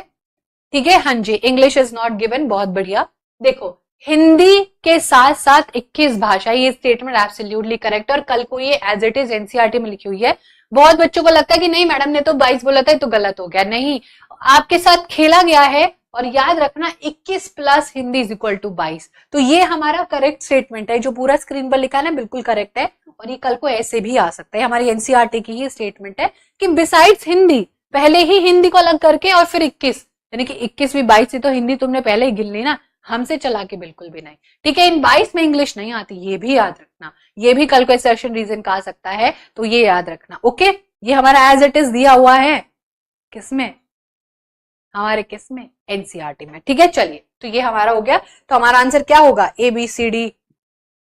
ठीक है, हाँ जी, इंग्लिश इज नॉट गिवन, बहुत बढ़िया। देखो, हिंदी के साथ साथ 21 भाषा, ये स्टेटमेंट एब्सोल्युटली करेक्ट, और कल को ये एज इट इज एनसीईआरटी में लिखी हुई है। बहुत बच्चों को लगता है कि नहीं मैडम ने तो 22 बोला था, तो गलत हो गया। नहीं, आपके साथ खेला गया है, और याद रखना 21 plus Hindi is equal to 22। तो ये हमारा करेक्ट स्टेटमेंट है, जो पूरा स्क्रीन पर लिखा है ना, बिल्कुल करेक्ट है, और ये कल को ऐसे भी आ सकता है। हमारी एनसीईआरटी की ही स्टेटमेंट है कि बिसाइड्स हिंदी, पहले ही हिंदी को अलग करके और फिर 21, यानी कि 21 भी 22 से तो हिंदी तुमने पहले ही गिन ली ना, हमसे चला के बिल्कुल भी नहीं। ठीक है, इन 22 में इंग्लिश नहीं आती, ये भी याद रखना, ये भी कल को एक्सेप्शन रीजन का आ सकता है, तो ये याद रखना। ओके, ये हमारा एज इट इज दिया हुआ है, किसमें, हमारे किसमें, एनसीईआरटी में। ठीक है, चलिए, तो ये हमारा हो गया। तो हमारा आंसर क्या होगा, A B C D,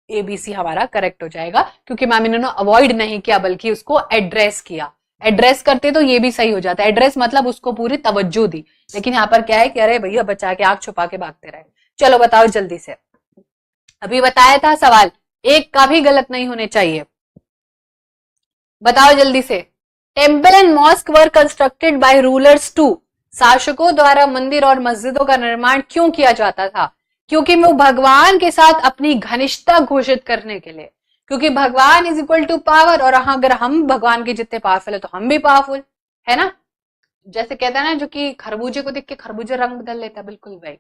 ABC हमारा करेक्ट हो जाएगा, क्योंकि मैम इन्होंने अवॉइड नहीं किया बल्कि उसको एड्रेस किया। एड्रेस करते तो ये भी सही हो जाता है, एड्रेस मतलब उसको पूरी तवज्जो दी, लेकिन यहाँ पर क्या है कि अरे भैया बचा के आंख छुपा के भागते रहे। चलो बताओ जल्दी से, अभी बताया था सवाल, एक का भी गलत नहीं होने चाहिए, बताओ जल्दी से। Temple and mosque were constructed by rulers too, शासकों द्वारा मंदिर और मस्जिदों का निर्माण क्यों किया जाता था? क्योंकि वो भगवान के साथ अपनी घनिष्ठता घोषित करने के लिए, क्योंकि भगवान इज इक्वल टू पावर, और अगर हम भगवान के जितने पावरफुल है तो हम भी पावरफुल है ना, जैसे कहता है ना, जो कि खरबूजे को देख के खरबूजे रंग बदल लेता है, बिल्कुल भाई।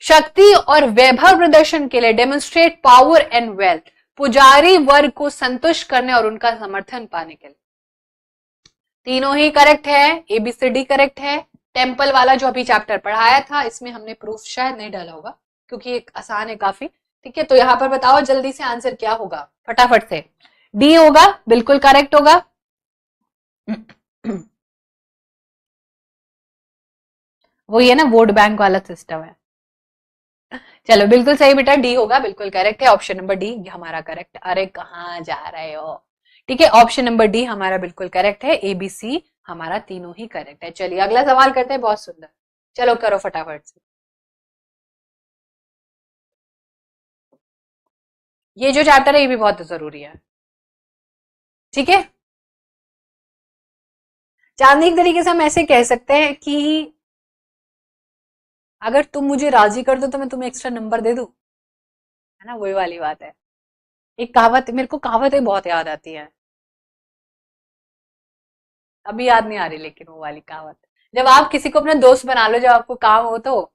शक्ति और वैभव प्रदर्शन के लिए, डेमोन्स्ट्रेट पावर एंड वेल्थ, पुजारी वर्ग को संतुष्ट करने और उनका समर्थन पाने के लिए। तीनों ही करेक्ट है, एबीसीडी करेक्ट है। टेम्पल वाला जो अभी चैप्टर पढ़ाया था, इसमें हमने प्रूफ शायद नहीं डाला होगा, क्योंकि एक आसान है काफी। ठीक है, तो यहां पर बताओ जल्दी से आंसर क्या होगा, फटाफट से। डी होगा, बिल्कुल करेक्ट होगा। वो ये ना वोट बैंक वाला सिस्टम है। चलो बिल्कुल सही बेटा, डी होगा, बिल्कुल करेक्ट है, ऑप्शन नंबर डी हमारा करेक्ट। अरे कहाँ जा रहे हो, ठीक है, ऑप्शन नंबर डी हमारा बिल्कुल करेक्ट है, एबीसी हमारा तीनों ही करेक्ट है। चलिए अगला सवाल करते हैं, बहुत सुंदर, चलो करो फटाफट से। ये जो चैप्टर है ये भी बहुत जरूरी है, ठीक है। चांदनी, एक तरीके से हम ऐसे कह सकते हैं कि अगर तुम मुझे राजी कर दो तो मैं तुम्हें एक्स्ट्रा नंबर दे दूं, है ना, वही वाली बात है। एक कहावत, मेरे को कहावतें बहुत याद आती है, अभी याद नहीं आ रही, लेकिन वो वाली कहावत, जब आप किसी को अपना दोस्त बना लो, जब आपको काम हो तो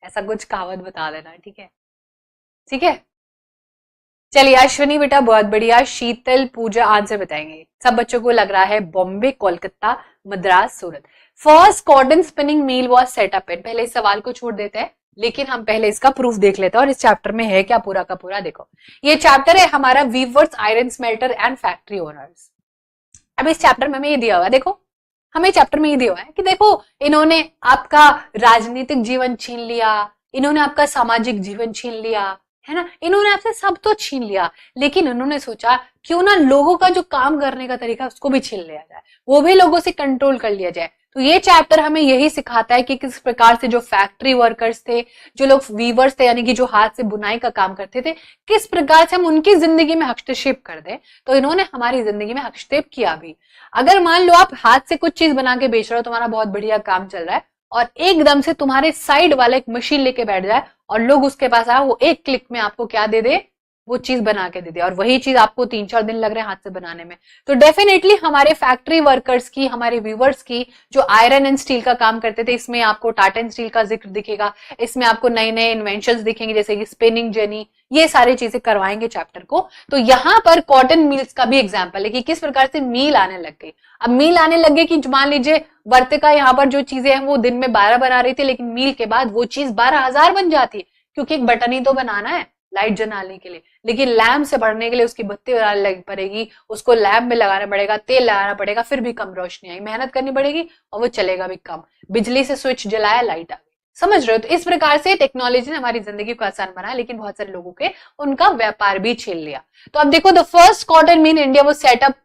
ऐसा कुछ कहावत बता देना, ठीक है, ठीक है। चलिए अश्विनी बेटा बहुत बढ़िया, शीतल पूजा आंसर बताएंगे। सब बच्चों को लग रहा है Bombay, Kolkata, Madras, Surat. First cotton spinning mill was set up in, पहले इस सवाल को छोड़ देते हैं। लेकिन हम पहले इसका प्रूफ देख लेते हैं और इस चैप्टर में है क्या पूरा का पूरा। देखो ये चैप्टर है हमारा weavers, iron smelter and factory owners. अब इस चैप्टर में हमें ये दिया हुआ है, देखो हमें चैप्टर में ये दिया हुआ है कि देखो इन्होंने आपका राजनीतिक जीवन छीन लिया, इन्होंने आपका सामाजिक जीवन छीन लिया, है ना, इन्होंने आपसे सब तो छीन लिया, लेकिन उन्होंने सोचा क्यों ना लोगों का जो काम करने का तरीका उसको भी छीन लिया जाए, वो भी लोगों से कंट्रोल कर लिया जाए। तो ये चैप्टर हमें यही सिखाता है कि किस प्रकार से जो फैक्ट्री वर्कर्स थे, जो लोग वीवर्स थे यानी कि जो हाथ से बुनाई का काम करते थे, किस प्रकार से हम उनकी जिंदगी में हस्तक्षेप कर दें। तो इन्होंने हमारी जिंदगी में हस्तक्षेप किया भी। अगर मान लो आप हाथ से कुछ चीज बना के बेच रहे हो, तुम्हारा बहुत बढ़िया काम चल रहा है, और एकदम से तुम्हारे साइड वाला एक मशीन लेके बैठ जाए और लोग उसके पास आए, वो एक क्लिक में आपको क्या दे दे, वो चीज बना के दे दे, और वही चीज आपको 3-4 दिन लग रहे हैं हाथ से बनाने में। तो डेफिनेटली हमारे फैक्ट्री वर्कर्स की, हमारे व्यूवर्स की जो आयरन एंड स्टील का काम करते थे, इसमें आपको टाटा एंड स्टील का जिक्र दिखेगा, इसमें आपको नए नए इन्वेंशंस दिखेंगे जैसे कि स्पिनिंग जेनी, ये सारी चीजें करवाएंगे चैप्टर को। तो यहाँ पर कॉटन मिल्स का भी एग्जाम्पल है कि किस प्रकार से मील आने लग गई। अब मील आने लग गई कि मान लीजिए वर्तिका यहाँ पर जो चीजें हैं वो दिन में 12 बना रही थी, लेकिन मील के बाद वो चीज 12,000 बन जाती है, क्योंकि एक बटन ही तो बनाना है लाइट जलाने के लिए, लेकिन लैम्प से बढ़ने के लिए उसकी बत्ती लगानी पड़ेगी, उसको लैम्प में लगाना पड़ेगा, तेल लगाना पड़ेगा, फिर भी कम रोशनी आई, मेहनत करनी पड़ेगी और वो चलेगा भी कम। बिजली से स्विच जलाया, लाइट आ गई। समझ रहे हो? तो इस प्रकार से टेक्नोलॉजी ने हमारी जिंदगी को आसान बनाया, लेकिन बहुत सारे लोगों के उनका व्यापार भी छीन लिया। तो अब देखो, the first cotton mill India was set up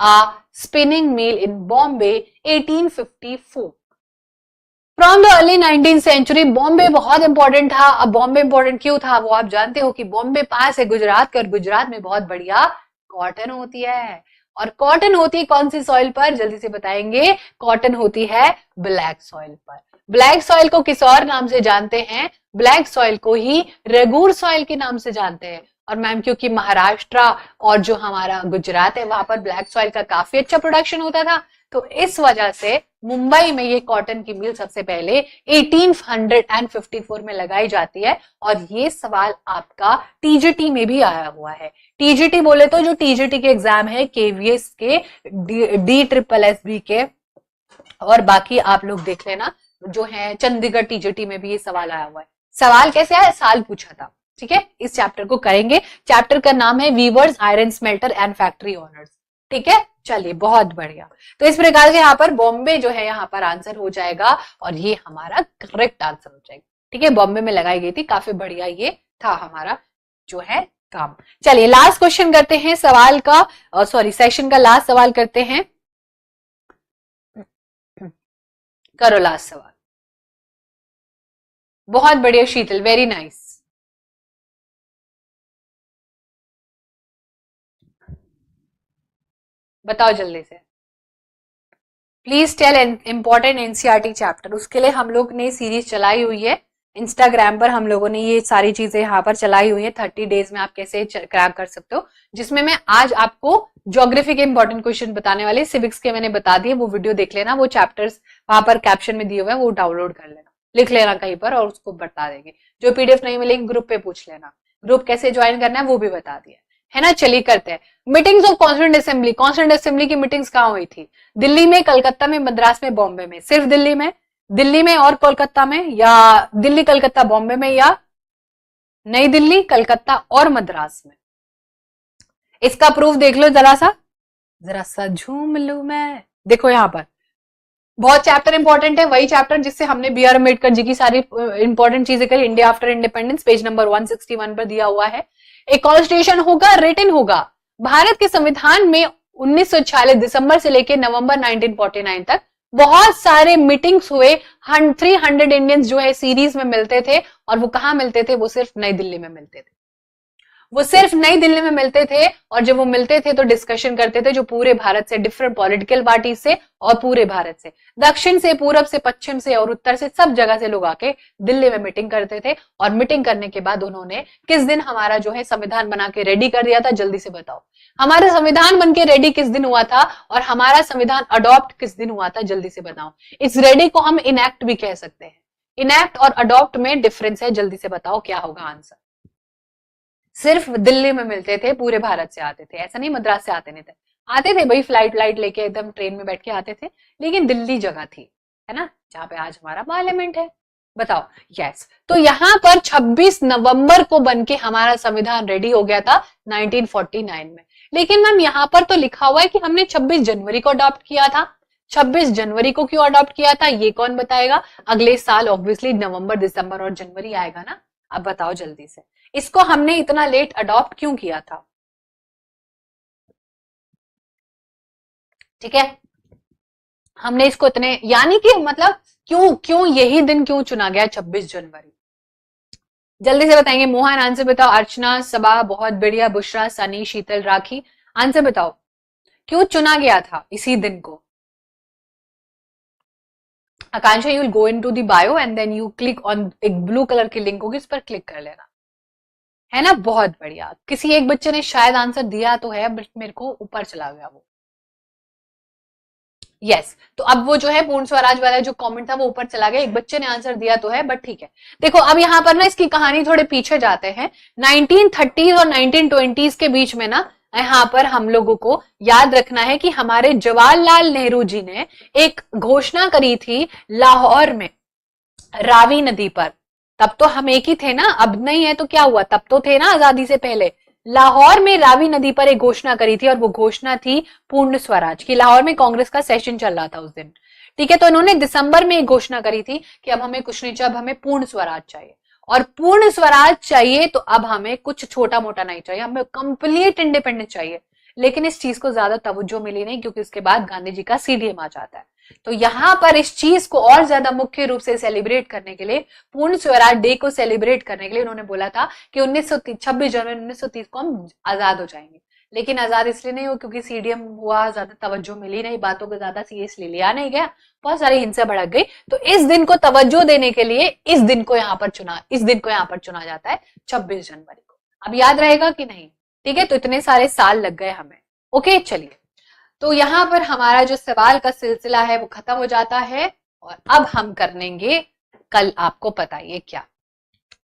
a spinning mill in Bombay 1854. From the early 19th century Bombay बहुत इंपॉर्टेंट था। अब बॉम्बे इंपॉर्टेंट क्यों था वो आप जानते हो कि बॉम्बे पास है गुजरात के, और गुजरात में बहुत बढ़िया कॉटन होती है। और कॉटन होती है कौन सी सॉइल पर, जल्दी से बताएंगे। कॉटन होती है ब्लैक सॉइल पर। ब्लैक सॉइल को किस और नाम से जानते हैं? ब्लैक सॉइल को ही रेगूर सॉइल के नाम से जानते हैं। और मैम क्योंकि महाराष्ट्र और जो हमारा गुजरात है वहां पर ब्लैक सॉइल का काफी अच्छा प्रोडक्शन होता था, तो इस वजह से मुंबई में ये कॉटन की मिल सबसे पहले 1854 में लगाई जाती है। और ये सवाल आपका टीजीटी में भी आया हुआ है। टीजीटी बोले तो जो टीजीटी के एग्जाम है केवीएस के, DSSB के, और बाकी आप लोग देख लेना जो है चंडीगढ़ टीजीटी में भी ये सवाल आया हुआ है। सवाल कैसे आया, साल पूछा था। ठीक है, इस चैप्टर को करेंगे। चैप्टर का नाम है weavers, iron smelter and factory owners. ठीक है, चलिए बहुत बढ़िया। तो इस प्रकार से यहाँ पर बॉम्बे जो है यहाँ पर आंसर हो जाएगा, और ये हमारा करेक्ट आंसर हो जाएगा। ठीक है, बॉम्बे में लगाई गई थी, काफी बढ़िया ये था हमारा जो है काम। चलिए लास्ट क्वेश्चन करते हैं, सवाल का सॉरी सेशन का लास्ट सवाल करते हैं। करो लास्ट सवाल। बहुत बढ़िया शीतल, वेरी नाइस। बताओ जल्दी से, please tell important NCERT chapter. उसके लिए हम लोग ने सीरीज चलाई हुई है इंस्टाग्राम पर, हम लोगों ने ये सारी चीजें यहाँ पर चलाई हुई है 30 डेज में आप कैसे क्रैक कर सकते हो, जिसमें मैं आज आपको ज्योग्राफी के इंपॉर्टेंट क्वेश्चन बताने वाले, सिविक्स के मैंने बता दिए, वो वीडियो देख लेना, वो चैप्टर्स वहां पर कैप्शन में दिए हुए हैं, वो डाउनलोड कर लेना, लिख लेना कहीं पर और उसको बता देंगे। जो पीडीएफ नहीं मिलेगी ग्रुप पे पूछ लेना, ग्रुप कैसे ज्वाइन करना है वो भी बता दिया है ना। चलिए करते हैं meetings of constituent assembly. Constituent assembly की मीटिंग्स कहाँ हुई थी? दिल्ली में, कलकत्ता में, मद्रास में, बॉम्बे में। सिर्फ दिल्ली में? दिल्ली में और कोलकाता में, या दिल्ली कलकत्ता बॉम्बे में, या नई दिल्ली कलकत्ता और मद्रास में? इसका प्रूफ देख लो जरा सा झूम लू मैं। देखो यहाँ पर बहुत चैप्टर इंपॉर्टेंट है, वही चैप्टर जिससे हमने बी आर अम्बेडकर जी की सारी इंपॉर्टेंट चीजें करी। India after independence page number 161 पर दिया हुआ है। एक कॉन्स्टिट्यूशन होगा, रिटन होगा। भारत के संविधान में 1946 दिसंबर से लेकर नवंबर 1949 तक बहुत सारे मीटिंग्स हुए। 300 इंडियंस जो है सीरीज में मिलते थे, और वो कहाँ मिलते थे? वो सिर्फ नई दिल्ली में मिलते थे। वो सिर्फ नई दिल्ली में मिलते थे, और जब वो मिलते थे तो डिस्कशन करते थे, जो पूरे भारत से, डिफरेंट पॉलिटिकल पार्टी से, और पूरे भारत से, दक्षिण से, पूरब से, पश्चिम से और उत्तर से, सब जगह से लोग आके दिल्ली में मीटिंग करते थे। और मीटिंग करने के बाद उन्होंने किस दिन हमारा जो है संविधान बना के रेडी कर दिया था? जल्दी से बताओ, हमारा संविधान बन के रेडी किस दिन हुआ था, और हमारा संविधान अडॉप्ट किस दिन हुआ था? जल्दी से बताओ। इस रेडी को हम इनएक्ट भी कह सकते हैं। इनएक्ट और अडॉप्ट में डिफरेंस है, जल्दी से बताओ क्या होगा आंसर। सिर्फ दिल्ली में मिलते थे, पूरे भारत से आते थे, ऐसा नहीं मद्रास से आते नहीं थे, आते थे भाई, फ्लाइट लेके एकदम ट्रेन में बैठ के आते थे, लेकिन दिल्ली जगह थी, है ना, जहां पे आज हमारा पार्लियामेंट है। बताओ। यस, तो यहां पर 26 नवंबर को बनके हमारा संविधान रेडी हो गया था 1949 में। लेकिन मैम यहां पर तो लिखा हुआ है कि हमने 26 जनवरी को अडॉप्ट किया था। 26 जनवरी को क्यों अडॉप्ट किया था ये कौन बताएगा? अगले साल ऑब्वियसली नवंबर, दिसंबर और जनवरी आएगा ना। अब बताओ जल्दी से, इसको हमने इतना लेट अडॉप्ट क्यों किया था? ठीक है, हमने इसको इतने, यानी कि मतलब क्यों क्यों यही दिन क्यों चुना गया 26 जनवरी? जल्दी से बताएंगे। मोहन आंसर बताओ। अर्चना, सबा बहुत बढ़िया, बुशरा, सनी, शीतल, राखी आंसर बताओ क्यों चुना गया था इसी दिन को? Akanksha, you will go into the bio and then you click on, एक ब्लू कलर की लिंक होगी, इस पर क्लिक कर लेना, है ना। बहुत बढ़िया। किसी एक बच्चे ने शायद आंसर दिया तो है, बट मेरे को ऊपर चला गया वो। यस, तो अब वो जो है पूर्ण स्वराज वाला जो कमेंट था वो ऊपर चला गया। एक बच्चे ने आंसर दिया तो है, बट ठीक है। देखो अब यहाँ पर ना इसकी कहानी थोड़े पीछे जाते हैं। 1930s और 1920s के बीच में ना, यहाँ पर हम लोगों को याद रखना है कि हमारे जवाहरलाल नेहरू जी ने एक घोषणा करी थी लाहौर में रावी नदी पर। तब तो हम एक ही थे ना, अब नहीं है तो क्या हुआ, तब तो थे ना आजादी से पहले। लाहौर में रावी नदी पर एक घोषणा करी थी और वो घोषणा थी पूर्ण स्वराज की। लाहौर में कांग्रेस का सेशन चल रहा था उस दिन, ठीक है। तो इन्होंने दिसंबर में एक घोषणा करी थी कि अब हमें कुछ नहीं चाहिए, अब हमें पूर्ण स्वराज चाहिए। और पूर्ण स्वराज चाहिए तो अब हमें कुछ छोटा मोटा नहीं चाहिए, हमें कंप्लीट इंडिपेंडेंस चाहिए। लेकिन इस चीज को ज्यादा तवज्जो मिली नहीं, क्योंकि उसके बाद गांधी जी का सीडीएम आ जाता है। तो यहां पर इस चीज को और ज्यादा मुख्य रूप से सेलिब्रेट करने के लिए, पूर्ण स्वराज डे को सेलिब्रेट करने के लिए उन्होंने बोला था कि 26 जनवरी 1930 को हम आजाद हो जाएंगे। लेकिन आजाद इसलिए नहीं हो क्योंकि सीडीएम हुआ, ज्यादा तवज्जो मिली नहीं, बातों को ज्यादा सीरियसली लिया नहीं गया, बहुत सारी हिंसा भड़क गई। तो इस दिन को तवज्जो देने के लिए इस दिन को यहाँ पर चुना जाता है 26 जनवरी को। अब याद रहेगा कि नहीं? ठीक है, तो इतने सारे साल लग गए हमें। ओके, चलिए, तो यहां पर हमारा जो सवाल का सिलसिला है वो खत्म हो जाता है और अब हम कर लेंगे कल आपको पता ये क्या।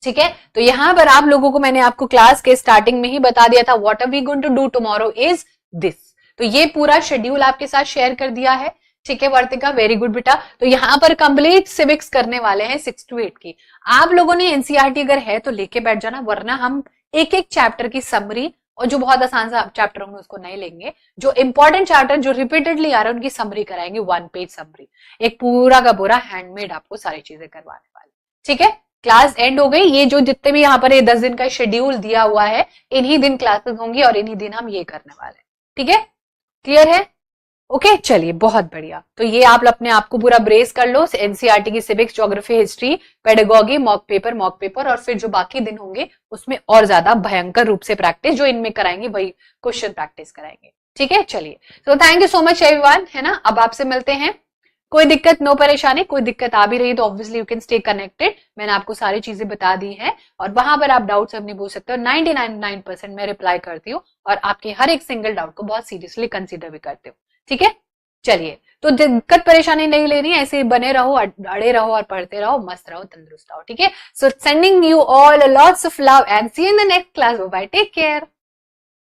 ठीक है, तो यहां पर आप लोगों को मैंने आपको क्लास के स्टार्टिंग में ही बता दिया था, what are we going to do tomorrow is this. तो ये पूरा शेड्यूल आपके साथ शेयर कर दिया है। ठीक है वर्तिका, वेरी गुड बेटा। तो यहाँ पर कंप्लीट सिविक्स करने वाले हैं 6 to 8 की। आप लोगों ने एनसीईआरटी अगर है तो लेके बैठ जाना, वरना हम एक एक चैप्टर की समरी, और जो बहुत आसान सा चैप्टर होंगे उसको नहीं लेंगे, जो इंपॉर्टेंट चैप्टर जो रिपीटेडली आ रहे हैं उनकी समरी कराएंगे, 1 पेज समरी, एक पूरा का पूरा हैंडमेड आपको सारी चीजें करवाने वाले। ठीक है, क्लास एंड हो गई। ये जो जितने भी यहाँ पर ये 10 दिन का शेड्यूल दिया हुआ है, इन्हीं दिन क्लासेस होंगी और इन्हीं दिन हम ये करने वाले हैं। ठीक है, क्लियर है? ओके, चलिए बहुत बढ़िया। तो ये आप अपने आप को पूरा ब्रेस कर लो। एनसीईआरटी की civics, geography, history, pedagogy, mock paper और फिर जो बाकी दिन होंगे उसमें और ज्यादा भयंकर रूप से प्रैक्टिस जो इनमें कराएंगे वही क्वेश्चन प्रैक्टिस कराएंगे। ठीक है, चलिए, तो thank you so much everyone, है ना। अब आपसे मिलते हैं। कोई दिक्कत, नो परेशानी, कोई दिक्कत आ भी रही तो obviously you can stay connected. मैंने आपको सारी चीजें बता दी हैं और वहां पर आप डाउट्स अपने पूछ सकते हो। 99% मैं रिप्लाई करती हूँ और आपके हर एक सिंगल डाउट को बहुत सीरियसली कंसीडर भी करती हूँ। ठीक है, चलिए, तो दिक्कत परेशानी नहीं लेनी है, ऐसे बने रहो, अड़े रहो और पढ़ते रहो, मस्त रहो, तंदुरुस्त रहो। ठीक है, so sending you all lots of love and see you in the next class. Bye, take care.